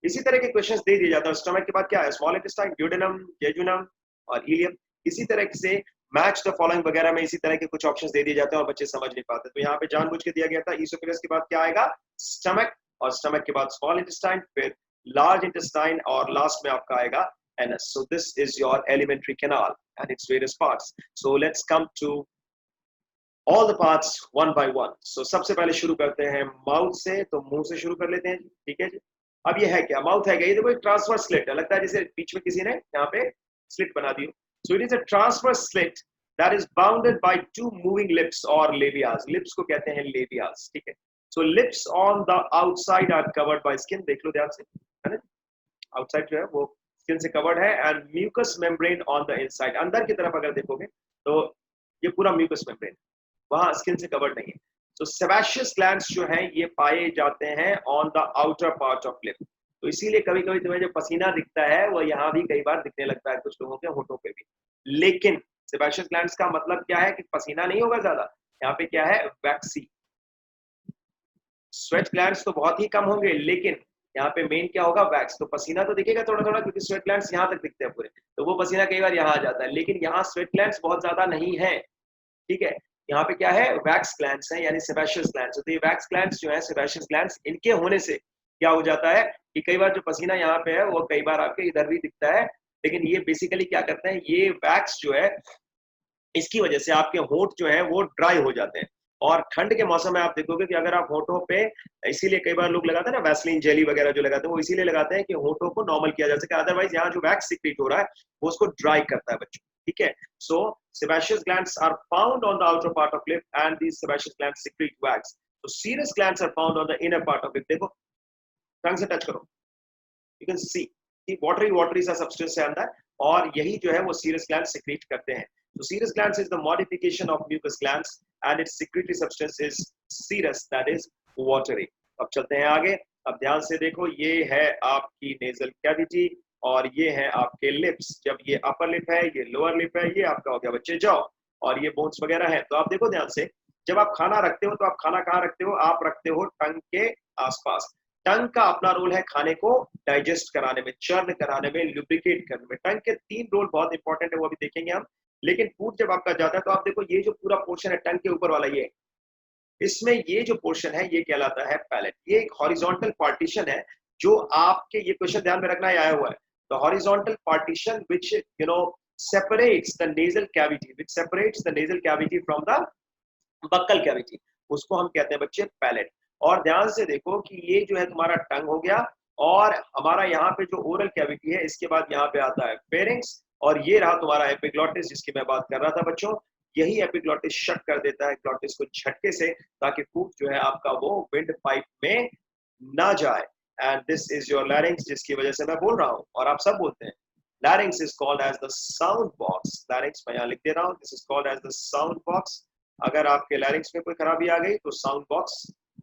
इसी तरह के क्वेश्चंस दे दिए जाते हैं। स्टमक के बाद क्या है? स्मॉल इंटेस्टाइन, ड्यूडेनम, जेजुनम और इलियम। इसी तरह से मैच द फॉलोइंग वगैरह में इसी तरह के कुछ ऑप्शंस दे दिए जाते हैं और बच्चे समझ नहीं पाते। तो यहाँ पे जानबूझ के दिया गया था ईसोफेगस के बाद क्या आएगा? स्टमक, और स्टमक के बाद स्मॉल इंटेस्टाइन, फिर लार्ज इंटेस्टाइन, और लास्ट में आपका आएगा anus. So this is your alimentary canal and its various parts. So let's come to all the parts one by one. So सबसे पहले शुरू करते हैं माउथ से, तो मुंह से शुरू कर लेते हैं, ठीक है जी। अब ये है क्या? माउथ है क्या? ये देखो एक ट्रांसवर्स स्लिट है, लगता है जैसे बीच में किसी ने यहाँ पे स्लिट बना दी हो। So it is a transverse slit that is bounded by two moving lips or labias. Lips को कहते हैं labias, ठीक है। So lips on the outside are covered by skin, देख लो ध्यान से, है ना, आउटसाइड जो है वो स्किन से कवर्ड है, and mucous membrane on the inside, अंदर की तरफ अगर देखोगे तो ये पूरा म्यूकस मेम्ब्रेन, वहां स्किन से कवर्ड नहीं है। तो सेबाशियस ग्लैंड्स जो हैं ये पाए जाते हैं on the outer part of lip, तो इसीलिए कभी कभी तुम्हें जो पसीना दिखता है वो यहाँ भी कई बार दिखने लगता है कुछ लोगों के होठों पे भी, लेकिन सेबाशियस ग्लैंड्स का मतलब क्या है कि पसीना नहीं होगा ज्यादा, यहाँ पे क्या है, वैक्सी। स्वेट ग्लैंड्स तो बहुत ही कम होंगे, लेकिन यहाँ पे मेन क्या होगा, वैक्स। तो पसीना तो दिखेगा थोड़ा थोड़ा, क्योंकि स्वेट ग्लैंड्स यहाँ तक दिखते हैं पूरे, तो वो पसीना कई बार यहाँ आ जाता है, लेकिन यहाँ स्वेट ग्लैंड्स बहुत ज्यादा नहीं है, ठीक है। यहाँ पे क्या है, वैक्स ग्लैंड्स हैं, यानी सेबाशियस ग्लैंड्स। तो ये वैक्स ग्लैंड्स जो है, सेबाशियस ग्लैंड्स, इनके होने से क्या हो जाता है कि कई बार जो पसीना यहाँ पे है वो कई बार आपके इधर भी दिखता है, लेकिन ये बेसिकली क्या करते हैं, ये वैक्स जो है इसकी वजह से आपके होंठ जो है वो ड्राई हो जाते हैं। और ठंड के मौसम में आप देखोगे कि अगर आप होठों पे, इसीलिए कई बार लोग लगाते हैं ना वैसलीन जेली वगैरह जो लगाते हैं, वो इसीलिए लगाते हैं कि होठों को नॉर्मल किया जा सके, अदरवाइज यहाँ जो वैक्स सिक्रीट हो रहा है वो उसको ड्राई करता है बच्चों, ठीक है। सो sebaceous glands are found on the outer part of lip and these sebaceous glands secrete wax. So serous glands are found on the inner part of lip. देखो टंग से टच करो, you can see कि watery सा substance है अंदर, और यही जो है वो serous glands secrete करते हैं। So serous glands is the modification of mucous glands and its secretory substance is serous, that is watery. अब चलते हैं आगे। अब ध्यान से देखो, ये है आपकी नेजल कैविटी और ये है आपके लिप्स। जब ये अपर लिप है, ये लोअर लिप है, ये आपका हो गया बच्चे जॉ, और ये बोन्स वगैरह है। तो आप देखो ध्यान से, जब आप खाना रखते हो तो आप खाना कहाँ रखते हो, आप रखते हो टंग के आसपास। टंग का अपना रोल है खाने को डाइजेस्ट कराने में, चर्न कराने में, लुब्रिकेट करने में। टंग के 3 रोल बहुत इंपॉर्टेंट है, वो भी देखेंगे हम। लेकिन फूड जब आपका जाता है तो आप देखो, ये जो पूरा पोर्शन है टंग के ऊपर वाला, ये इसमें ये जो पोर्शन है ये कहलाता है पैलेट। ये एक हॉरिजॉन्टल पार्टीशन है जो आपके, ये क्वेश्चन ध्यान में रखना, आया हुआ है। The horizontal partition which separates the nasal cavity, which separates the nasal cavity from the buccal cavity, उसको हम कहते हैं बच्चे पैलेट। और ध्यान से देखो कि ये जो है तुम्हारा टंग हो गया, और हमारा यहाँ पे जो ओरल कैविटी है, इसके बाद यहाँ पे आता है फेरिंक्स, और ये रहा तुम्हारा एपिग्लॉटिस जिसकी मैं बात कर रहा था बच्चों। यही एपिग्लॉटिस शट कर देता है ग्लॉटिस को झटके से, ताकि फूड जो है आपका वो विंड पाइप में ना जाए। And this is your larynx, जिसकी वजह से मैं बोल रहा हूँ और आप सब बोलते हैं। Larynx is called as the sound box. Larynx मैं यहाँ लिख दे रहा हूँ, this is called as the sound box. अगर आपके लैरिंक्स में कोई खराबी आ गई तो साउंड बॉक्स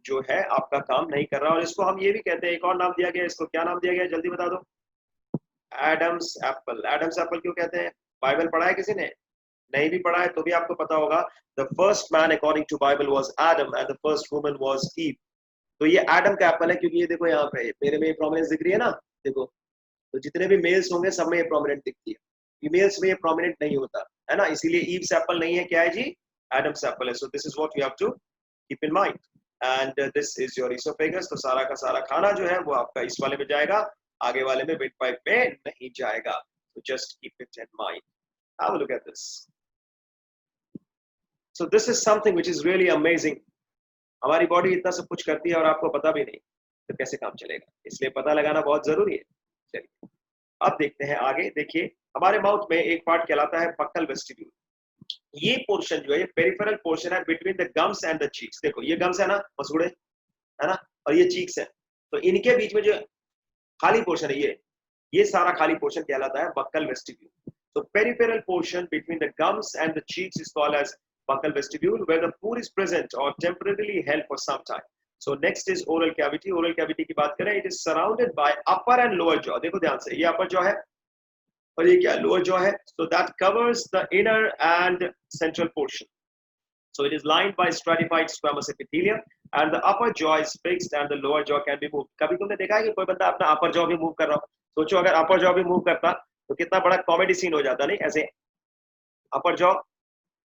जो है आपका काम नहीं कर रहा। और इसको हम ये भी कहते हैं, एक और नाम दिया गया, इसको क्या नाम दिया गया जल्दी बता दो, एडम्स एप्पल। एडम्स एप्पल क्यों कहते हैं? बाइबल पढ़ा है किसी ने? नहीं भी पढ़ा है तो भी आपको पता होगा, the first man according to Bible was Adam and the first woman was Eve. तो ये एडम का एप्पल है, क्योंकि ये देखो यहाँ पे मेरे में प्रोमिनेंस दिख रही है ना, देखो, तो जितने भी मेल्स होंगे सब में ये प्रोमिनेंट दिखती है, फीमेल्स में ये प्रोमिनेंट नहीं होता है ना, इसीलिए ईव्स एप्पल नहीं है, क्या है जी, एडम्स एप्पल है। So this is what you have to keep in mind. And this is your oesophagus. तो सारा का सारा खाना जो है वो आपका इस वाले में जाएगा, आगे वाले में विंड पाइप में नहीं जाएगा। So just keep it in mind. Have a look at this. So this is something which is really amazing. हमारी बॉडी इतना सब कुछ करती है और आपको पता भी नहीं, तो कैसे काम चलेगा? इसलिए पता लगाना बहुत जरूरी है। चलिए अब देखते हैं आगे। देखिए हमारे माउथ में एक पार्ट कहलाता है बक्कल वेस्टिब्यूल। ये पोर्शन जो है, ये पेरिफेरल पोर्शन है between the gums and the cheeks. देखो ये गम्स है ना, मसूड़े है ना, और ये चीक्स है, तो इनके बीच में जो खाली पोर्शन है, ये सारा खाली पोर्शन कहलाता है buccal vestibule. So peripheral portion between the gums and the cheeks is called as buccal vestibule, where the food is present or temporarily held for some time. So next is oral cavity. Oral cavity की बात करें, it is surrounded by upper and lower jaw. देखो ध्यान से, ये upper jaw है और ये क्या lower jaw है. So that covers the inner and central portion. So it is lined by stratified squamous epithelium and the upper jaw is fixed and the lower jaw can be moved. कभी तुमने देखा है कि कोई बंदा अपना upper jaw भी move कर रहा हो? सोचो अगर upper jaw भी move करता तो कितना बड़ा कॉमेडी सीन हो जाता। नहीं, ऐसे अपर जॉ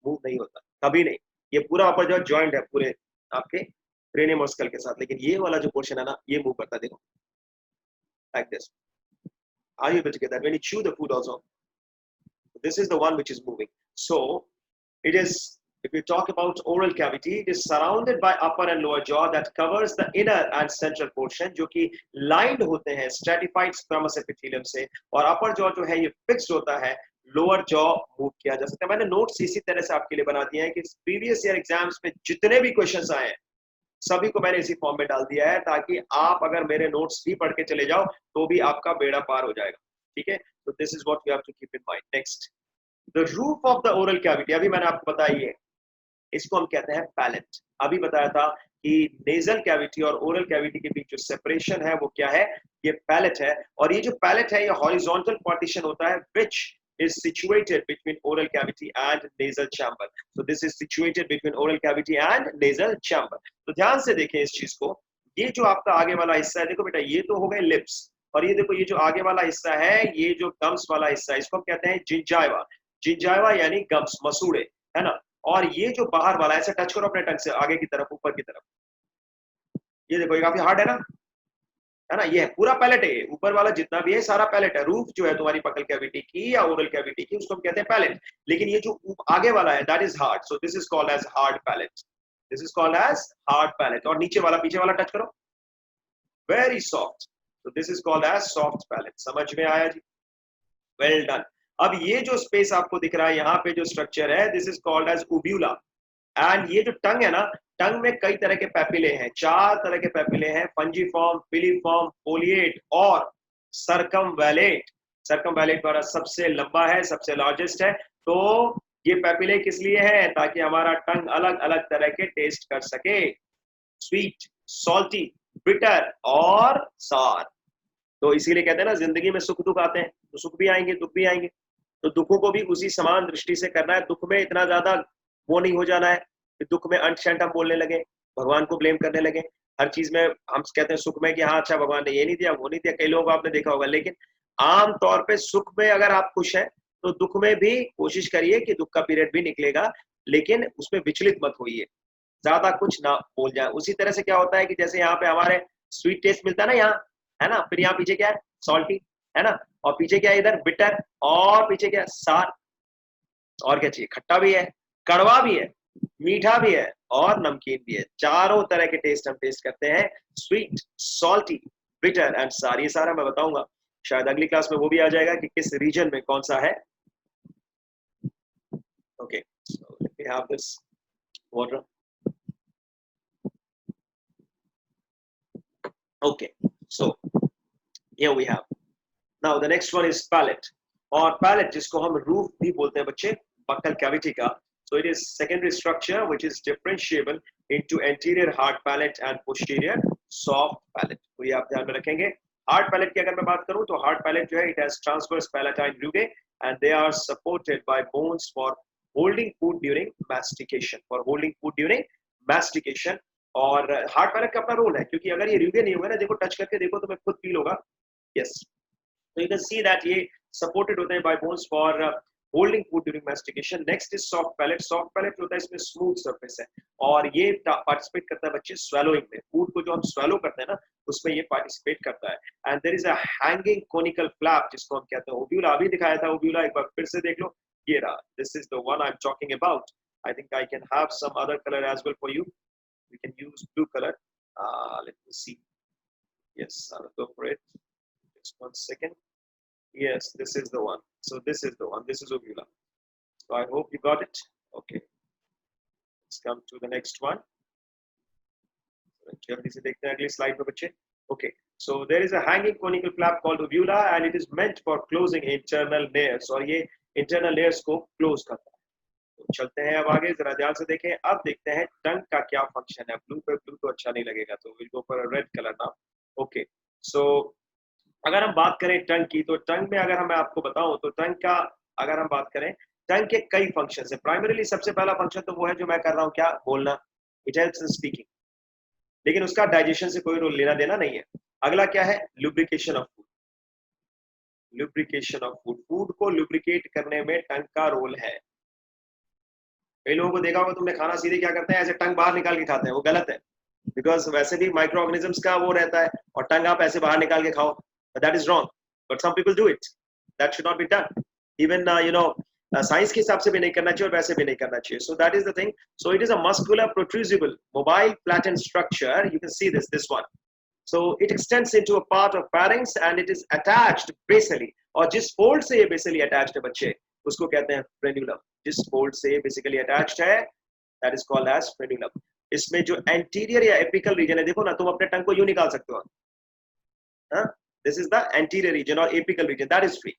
मूव नहीं होता कभी नहीं, ये पूरा अपर जॉ जॉइंट है पूरे आपके क्रेनियम और स्कल के साथ, लेकिन ये वाला जो पोर्शन है ना, ये मूव करता है। देखो like this, are you able to get that? When you chew the food also, this is the one which is moving. So it is, if you talk about oral cavity, it is surrounded by upper and lower jaw that covers the inner and central portion, जो कि lined होते हैं stratified squamous epithelium से, और upper jaw जो है ये fixed होता है, lower jaw move किया जा सकता है। मैंने नोट्स इसी तरह से आपके लिए बना दिए हैं कि प्रीवियस ईयर एग्जाम्स में जितने भी क्वेश्चंस आए हैं सभी को मैंने इसी फॉर्म में डाल दिया है ताकि आप अगर मेरे नोट्स भी पढ़ के चले जाओ तो भी आपका बेड़ा पार हो जाएगा, ठीक है। तो this is what you have to keep in mind. Next, the roof of the oral cavity, अभी मैंने आपको बताई है, इसको हम कहते हैं पैलेट। अभी बताया था कि नेजल कैविटी और ओरल कैविटी के बीच जो सेपरेशन है वो क्या है, ये पैलेट है। और ये जो पैलेट है ये हॉरिजॉन्टल पार्टीशन होता है which is situated between oral cavity and nasal chamber. So this is situated between oral cavity and nasal chamber. तो ध्यान से देखें इस चीज को, ये जो आपका आगे वाला हिस्सा है, देखो बेटा ये तो हो गए लिप्स, और ये देखो ये जो आगे वाला हिस्सा है, ये जो गम्स वाला हिस्सा है, इसको हम कहते हैं जिंजाइवा। जिंजाइवा यानी गम्स, मसूड़े, है ना। और ये जो बाहर वाला, ऐसे टच करो अपने टंग से आगे की तरफ, ऊपर की तरफ, ये देखो ये काफी हार्ड है ना, है ना। ये है पूरा पैलेट है, ऊपर वाला जितना भी है सारा पैलेट है। रूफ जो है तुम्हारी बकल कैविटी की या ओरल कैविटी की, उसको हम कहते हैं पैलेट। लेकिन ये जो आगे वाला है that is hard, so this is called as hard palate. This is called as hard palate. और नीचे वाला, पीछे वाला टच करो, very soft, so this is called as soft palate. समझ में आया जी, वेल डन। अब ये जो स्पेस आपको दिख रहा है यहाँ पे जो स्ट्रक्चर है, this is called as uvula. And ये जो टंग है ना, टंग में कई तरह के पैपिले हैं, 4 तरह के पैपिले हैं, फंजीफॉर्म, पिलीफॉर्म, फोलिएट और सर्कमवैलेट। सर्कमवैलेट वाला सबसे लंबा है, सबसे लार्जेस्ट है। तो ये पैपिले किस लिए है, ताकि हमारा टंग अलग अलग तरह के टेस्ट कर सके, स्वीट, सॉल्टी, बिटर और सार। तो इसीलिए कहते हैं ना जिंदगी में सुख दुख आते हैं, तो सुख भी आएंगे दुख भी आएंगे, तो दुखों को भी उसी समान दृष्टि से करना है। दुख में इतना ज्यादा वो नहीं हो जाना है कि दुख में अंट शंट हम बोलने लगे, भगवान को ब्लेम करने लगे हर चीज में। हम कहते हैं सुख में कि हाँ अच्छा भगवान ने ये नहीं दिया वो नहीं दिया, कई लोगों को आपने देखा होगा। लेकिन आम तौर पे सुख में अगर आप खुश हैं तो दुख में भी कोशिश करिए कि दुख का पीरियड भी निकलेगा, लेकिन उसमें विचलित मत होइए, ज्यादा कुछ ना बोल जाए। उसी तरह से क्या होता है कि जैसे यहाँ पे हमारे स्वीट टेस्ट मिलता है ना यहाँ, है ना, फिर यहाँ पीछे क्या है, सॉल्टी, है ना, और पीछे क्या है इधर, बिटर, और पीछे क्या है, सार। और क्या चाहिए, खट्टा भी है, कड़वा भी है, मीठा भी है और नमकीन भी है। चारों तरह के टेस्ट हम टेस्ट करते हैं, स्वीट, सॉल्टी, बिटर एंड सार। ये सारा मैं बताऊंगा, शायद अगली क्लास में वो भी आ जाएगा कि किस रीजन में कौन सा है। Okay, so let me have this water. Okay, so here we have. Now the next one is palate. और palate जिसको हम रूफ भी बोलते हैं बच्चे, buccal cavity का. So it is secondary structure which is differentiable into anterior hard palate and posterior soft palate. तो ये आप ध्यान में रखेंगे। Hard palate की अगर मैं बात करूँ तो hard palate जो है it has transverse palatine rugae and they are supported by bones for holding food during mastication. For holding food during mastication. और हार्ड पैलेट का अपना रोल है, क्योंकि अगर ये रूगे नहीं होगा ना, देखो टच करके देखो तो मैं खुद फील होगा, यस। तो यू कैन सी दैट ये सपोर्टेड होते हैं bye bones for holding food during mastication. Next is soft palate. Soft palate होता है इसमें स्मूथ सरफेस है और ये पार्टिसिपेट करता है बच्चे स्वेलोइंग में। फूड को जो हम स्वेलो करते हैं ना उसमें ये पार्टिसिपेट करता है। And there is a hanging conical flap जिसको हम कहते हैं ओब्यूला। अभी दिखाया था ओब्यूला, एक बार फिर से देख लो, ये रहा, this is the one I am talking about. I think I can have some other colour as well for you. We can use blue color. Let me see. Yes, I will go for it. Just 1 second. Yes, this is the one. So this is the one. This is ovula. So I hope you got it. Okay. Let's come to the next one. जल्दी से देखते हैं अगली slide पे बच्चे. Okay. So there is a hanging conical flap called ovula and it is meant for closing internal layers. और ये internal layers को close करता है. तो चलते हैं अब आगे, जरा ध्यान से देखें। अब देखते हैं टंग का क्या फंक्शन है। ब्लू पे ब्लू तो अच्छा नहीं लगेगा, तो will go for red colour now. Okay, so अगर हम बात करें टंग की, तो टंग में अगर मैं आपको बताऊं तो टंग का अगर हम बात करें, टंग के कई फंक्शन है। प्राइमरीली सबसे पहला फंक्शन तो वो है जो मैं कर रहा हूँ, क्या, बोलना, इट हेल्प्स इन स्पीकिंग, लेकिन उसका डाइजेशन से कोई लेना देना नहीं है। अगला क्या है, lubrication of food. Lubrication of food, food को लुब्रिकेट करने में टंग का रोल है। कई लोगों को देखा होगा तुमने, खाना सीधे क्या करते हैं, ऐसे टंग बाहर निकाल के खाते हैं, वो गलत है। बिकॉज वैसे भी माइक्रो ऑर्गेनिजम्स का वो रहता है और टंग आप ऐसे बाहर निकाल के खाओ, that is wrong, but some people do it, that should not be done. Even you know science के हिसाब से भी नहीं करना चाहिए और वैसे भी नहीं करना चाहिए। So that is the thing. So it is a muscular protrusible mobile flattened structure, you can see this one. So it extends into a part of pharynx and it is attached basally, और जिस fold से ये basically attached है बच्चे उसको कहते हैं frenulum. जिस फोल्ड से बेसिकली अटैच्ड है that is called as frenulum. इसमें जो एंटीरियर या एपिकल रीजन है, देखो ना, तुम अपने टंग को यूं निकाल सकते हो, हाँ, this is the anterior region और apical region, that is free.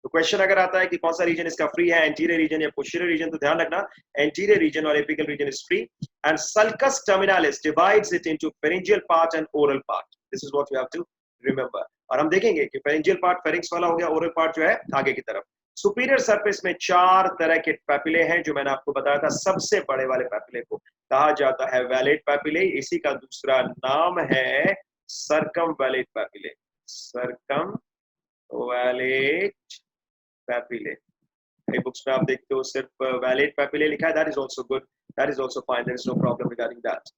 तो क्वेश्चन अगर आता है कि कौन सा रीजन इसका फ्री है, एंटीरियर रीजन या पोस्टीरियर रीजन, तो ध्यान रखना एंटीरियर रीजन और apical region is free and sulcus terminalis divides it into pharyngeal part and oral part. This is what you have to remember. और हम देखेंगे कि फेरिंजियल पार्ट फेरिंक्स वाला हो गया, ओरल पार्ट जो है आगे की तरफ। सुपीरियर सरफेस में 4 तरह के पैपिले हैं जो मैंने आपको बताया था। सबसे बड़े वाले पैपिले को कहा जाता है वैलेट पैपिले, इसी का दूसरा नाम है सर्कमवैलेट पैपिले, सर्कमवैलेट पैपिले। कई बुक्स में आप देखते हो सिर्फ वैलेट पैपिले लिखा है, that is also good, that is also fine, there is no problem regarding that.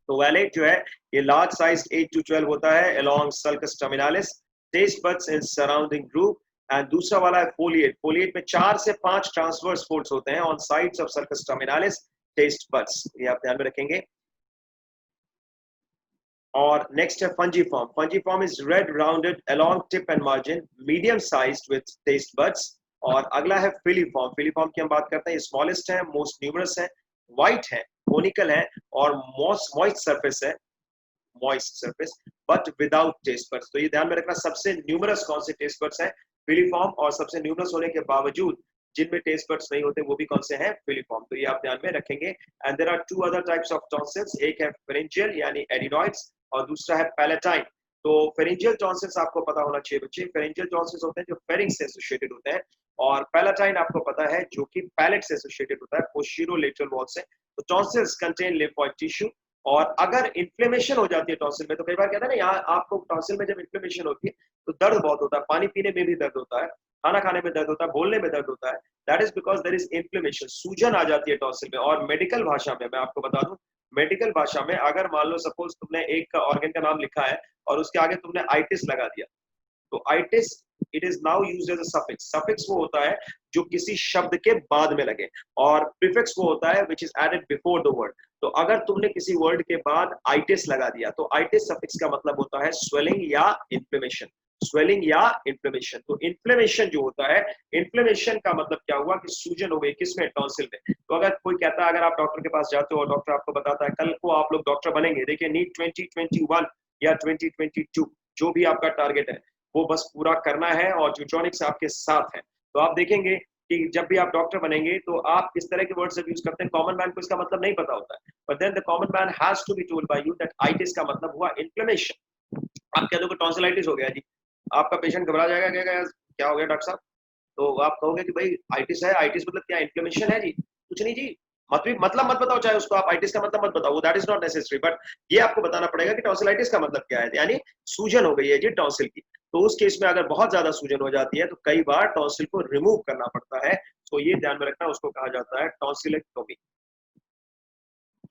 तो वैलेट जो है ये लार्ज साइज 8 to 12 होता है along sulcus terminalis, taste buds in surrounding group. And दूसरा वाला है फोलिएट, फोलिएट में 4 से 5 ट्रांसवर्स फोल्ड्स होते हैं on sides of sulcus terminalis taste buds, ये आप ध्यान में रखेंगे। और नेक्स्ट है fungiform, fungiform is red rounded along tip and margin, medium sized with taste buds. और अगला है फिलीफॉर्म, फिलीफॉर्म की हम बात करते हैं, स्मॉलेस्ट है, मोस्ट न्यूमरस है, व्हाइट है, कोनिकल है और मॉइस्ट सरफेस है, moist surface but without taste buds. तो ये ध्यान में रखना सबसे न्यूमरस कौन से टेस्ट बड्स है, फिलीफॉर्म, और सबसे न्यूमरस होने के बावजूद जिनमें टेस्ट बड्स नहीं होते वो भी कौन से हैं, फिलीफॉर्म। तो ये आप ध्यान में रखेंगे। And there are 2 other types of tonsils, एक है फेरिंजियल यानी एडिनॉइड्स और दूसरा है पैलेटाइन। तो फेरिंजियल टॉन्सिल्स आपको पता होना चाहिए बच्चे, फेरिंजियल टॉन्सिल्स होते हैं जो फेरिंक्स से एसोसिएटेड होते हैं, और पैलेटाइन आपको पता है जो कि पैलेट से एसोसिएटेड होता है, पोस्टीरोलेटरल वॉल से। तो टॉन्सिल्स कंटेन लिम्फोइड टिश्यू, और अगर इन्फ्लेमेशन हो जाती है टॉन्सिल में, तो कई बार कहते हैं ना यहाँ आपको टॉन्सिल में जब इन्फ्लेमेशन होती है तो दर्द बहुत होता है, पानी पीने में भी दर्द होता है, खाना खाने में दर्द होता है, बोलने में दर्द होता है, that is because there is inflammation, सूजन आ जाती है टॉन्सिल में। और मेडिकल भाषा में मैं आपको बता दूं, मेडिकल भाषा में अगर मान लो सपोज तुमने एक ऑर्गन का नाम लिखा है और उसके आगे तुमने आइटिस लगा दिया, तो itis it is now used as a suffix. Suffix वो होता है जो किसी शब्द के बाद में लगे, और प्रीफिक्स वो होता है which is added before the word. तो अगर तुमने किसी वर्ड के बाद आइटिस लगा दिया तो आइटिस सफिक्स का मतलब होता है स्वेलिंग या इन्फ्लेमेशन, स्वेलिंग या इन्फ्लेमेशन। तो इन्फ्लेमेशन जो होता है, इन्फ्लेमेशन का मतलब क्या हुआ कि सूजन हो गई, किसमें, टॉन्सिल में। तो अगर कोई कहता है, अगर आप डॉक्टर के पास जाते हो और डॉक्टर आपको बताता है कल को आप लोग डॉक्टर बनेंगे, देखिए नीट 2021 या 2022 जो भी आपका टारगेट है वो बस पूरा करना है और ट्यूटोनिक्स आपके साथ है। तो आप देखेंगे कि जब भी आप डॉक्टर बनेंगे तो आप किस तरह के वर्ड्स यूज करते हैं, कॉमन मैन को इसका मतलब नहीं पता होता है, but then the common man has to be told by you that itis का मतलब हुआ इन्फ्लेमेशन। आप कह दो कि टॉन्सिलाइटिस हो गया जी, आपका पेशेंट घबरा जाएगा, कहेगा क्या हो गया डॉक्टर साहब, तो आप कहोगे कि भाई आइटिस है, आइटिस मतलब क्या, इन्फ्लेमेशन है जी, कुछ नहीं जी, मतलब मत बताओ, चाहे उसको आप आइटिस का मतलब मत बताओ, that is not necessary, but ये आपको बताना पड़ेगा कि टॉन्सिलाइटिस का मतलब क्या है, यानी सूजन हो गई है जी टॉन्सिल की। तो उस केस में अगर बहुत ज्यादा सूजन हो जाती है तो कई बार टॉन्सिल को रिमूव करना पड़ता है। तो ये ध्यान में रखना, उसको कहा जाता है टॉन्सिलेक्टोमी।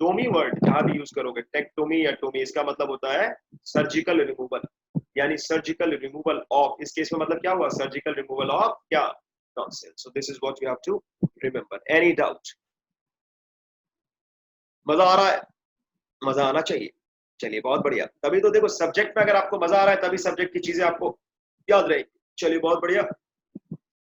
टोमी वर्ड जहां भी यूज करोगे, टेक्टोमी या टोमी, इसका मतलब होता है सर्जिकल रिमूवल, यानी सर्जिकल रिमूवल ऑफ, इस केस में मतलब क्या हुआ, सर्जिकल रिमूवल ऑफ क्या, tonsil. So this is what you have to remember. Any doubt? मजा आ रहा है? मजा आना चाहिए, चलिए बहुत बढ़िया। तभी तो देखो सब्जेक्ट में अगर आपको मजा आ रहा है तभी सब्जेक्ट की चीजें आपको याद रहेगी। चलिए बहुत बढ़िया।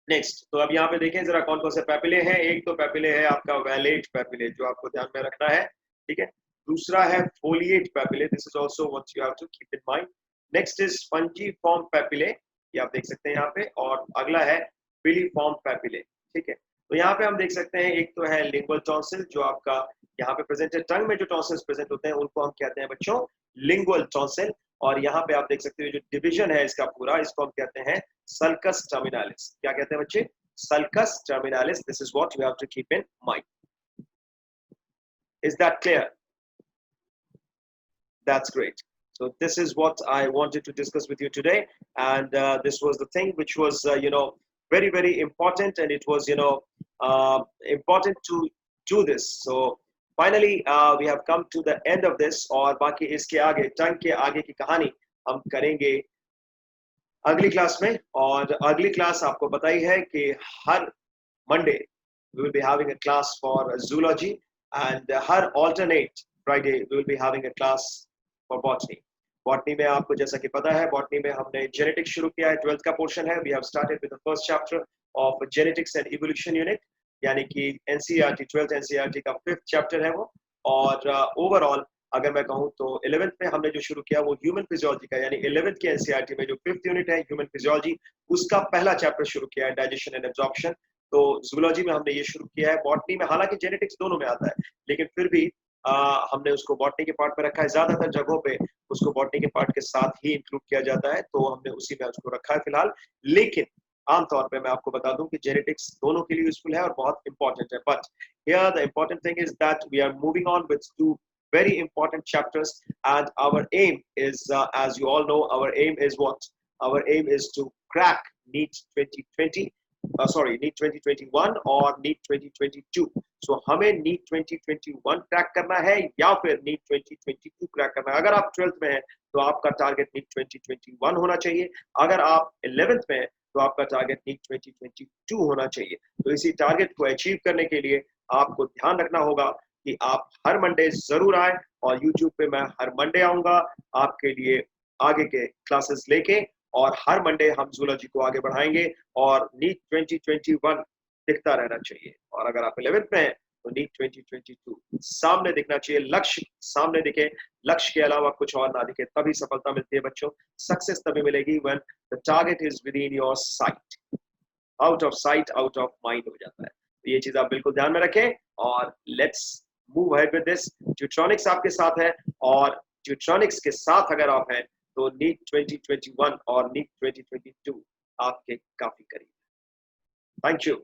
नेक्स्ट, तो अब यहाँ पे देखें जरा कौन कौन से पैपिले हैं। एक तो पैपिले है आपका वैलेट पैपिले जो आपको ध्यान में रखना है, ठीक है। दूसरा है foliate papillae, this is also what you have to keep in mind. Next is fungiform papillae, ये आप देख सकते हैं यहाँ पे, और अगला है फिलीफॉर्म पैपिले, ठीक है। तो यहाँ पे हम देख सकते हैं एक तो है लिंगुअल टॉन्सिल जो आपका यहाँ पे प्रेजेंट है, टंग में जो टॉन्सिल्स प्रेजेंट होते हैं उनको हम कहते हैं बच्चों लिंगुअल टॉन्सिल। और यहाँ पे आप देख सकते हो जो डिवीजन है इसका पूरा, इसको हम कहते हैं सल्कस टर्मिनालिस। क्या कहते हैं बच्चे? Sulcus terminalis. This is what you have to keep in mind. Is that clear? That's great. So this is what I wanted to discuss with you today, and this was the thing which was very very important, and it was important to do this. So finally we have come to the end of this, और बाकी इसके आगे टंग के आगे की कहानी हम करेंगे अगली क्लास में। और अगली क्लास आपको पता ही है कि हर Monday we will be having a class for zoology, and हर alternate Friday we will be having a class for botany. Botany में आपको जैसा कि पता है, बॉटनी में हमने जेनेटिक्स शुरू किया है, 12th का पोर्शन है। We have started with the first chapter of genetics and evolution unit, यानी कि एनसीईआरटी 12th एनसीईआरटी का 5th चैप्टर है वो। और ओवरऑल अगर मैं कहूँ तो 11th में हमने जो शुरू किया वो ह्यूमन फिजियोलॉजी का, यानी 11th के एनसीईआरटी में जो 5th यूनिट है ह्यूमन फिजियोलॉजी, उसका पहला चैप्टर शुरू किया है, डाइजेशन एंड एब्जॉर्प्शन। तो जूलॉजी में हमने ये शुरू किया है। बॉटनी में हालांकि जेनेटिक्स दोनों में आता है, लेकिन फिर भी हमने उसको बॉटनी के पार्ट में रखा है। ज्यादातर जगहों पे उसको बॉटनी के पार्ट के साथ ही इंक्लूड किया जाता है, तो हमने उसी में उसको रखा है फिलहाल। लेकिन आमतौर पे मैं आपको बता दूं कि जेनेटिक्स दोनों के लिए यूजफुल है और बहुत इंपॉर्टेंट है। But here the important thing is that we are moving on with two very important chapters, and our aim is as you all know, our aim is what? Our aim is to crack NEET 2020, NEET 2021 और NEET 2022। so हमें NEET 2021 crack करना है या फिर NEET 2022 crack करना है। अगर आप 12th में हैं तो आपका टारगेट NEET 2021 होना चाहिए। अगर आप 11th में हैं तो आपका टारगेट NEET 2022 होना चाहिए। तो इसी टारगेट को अचीव करने के लिए आपको ध्यान रखना होगा कि आप हर मंडे जरूर आए, और YouTube पे मैं हर मंडे आऊंगा आपके लिए आगे के क्लासेस लेके, और हर मंडे हम जूलॉजी को आगे बढ़ाएंगे और NEET 2021 दिखता रहना चाहिए। और अगर आप 11th में हैं तो NEET 2022 सामने दिखना चाहिए, लक्ष्य सामने दिखे, लक्ष्य के अलावा कुछ और ना दिखे, तभी सफलता मिलती है बच्चों। सक्सेस तभी मिलेगी when the target is with in your site. Out of sight out of mind हो जाता है। तो ये चीज आप बिल्कुल ध्यान में रखें, और let's move ahead with this. Tutoronics आपके साथ है, और ट्यूटरॉनिक्स के साथ अगर आप हैं तो NEET 2021 और NEET 2022 आपके काफी करीब। Thank you.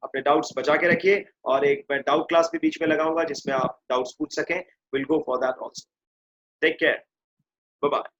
अपने डाउट्स बचा के रखिए, और एक मैं डाउट क्लास भी बीच में लगाऊंगा जिसमें आप डाउट्स पूछ सकें। Will go for that also. Take care, bye bye.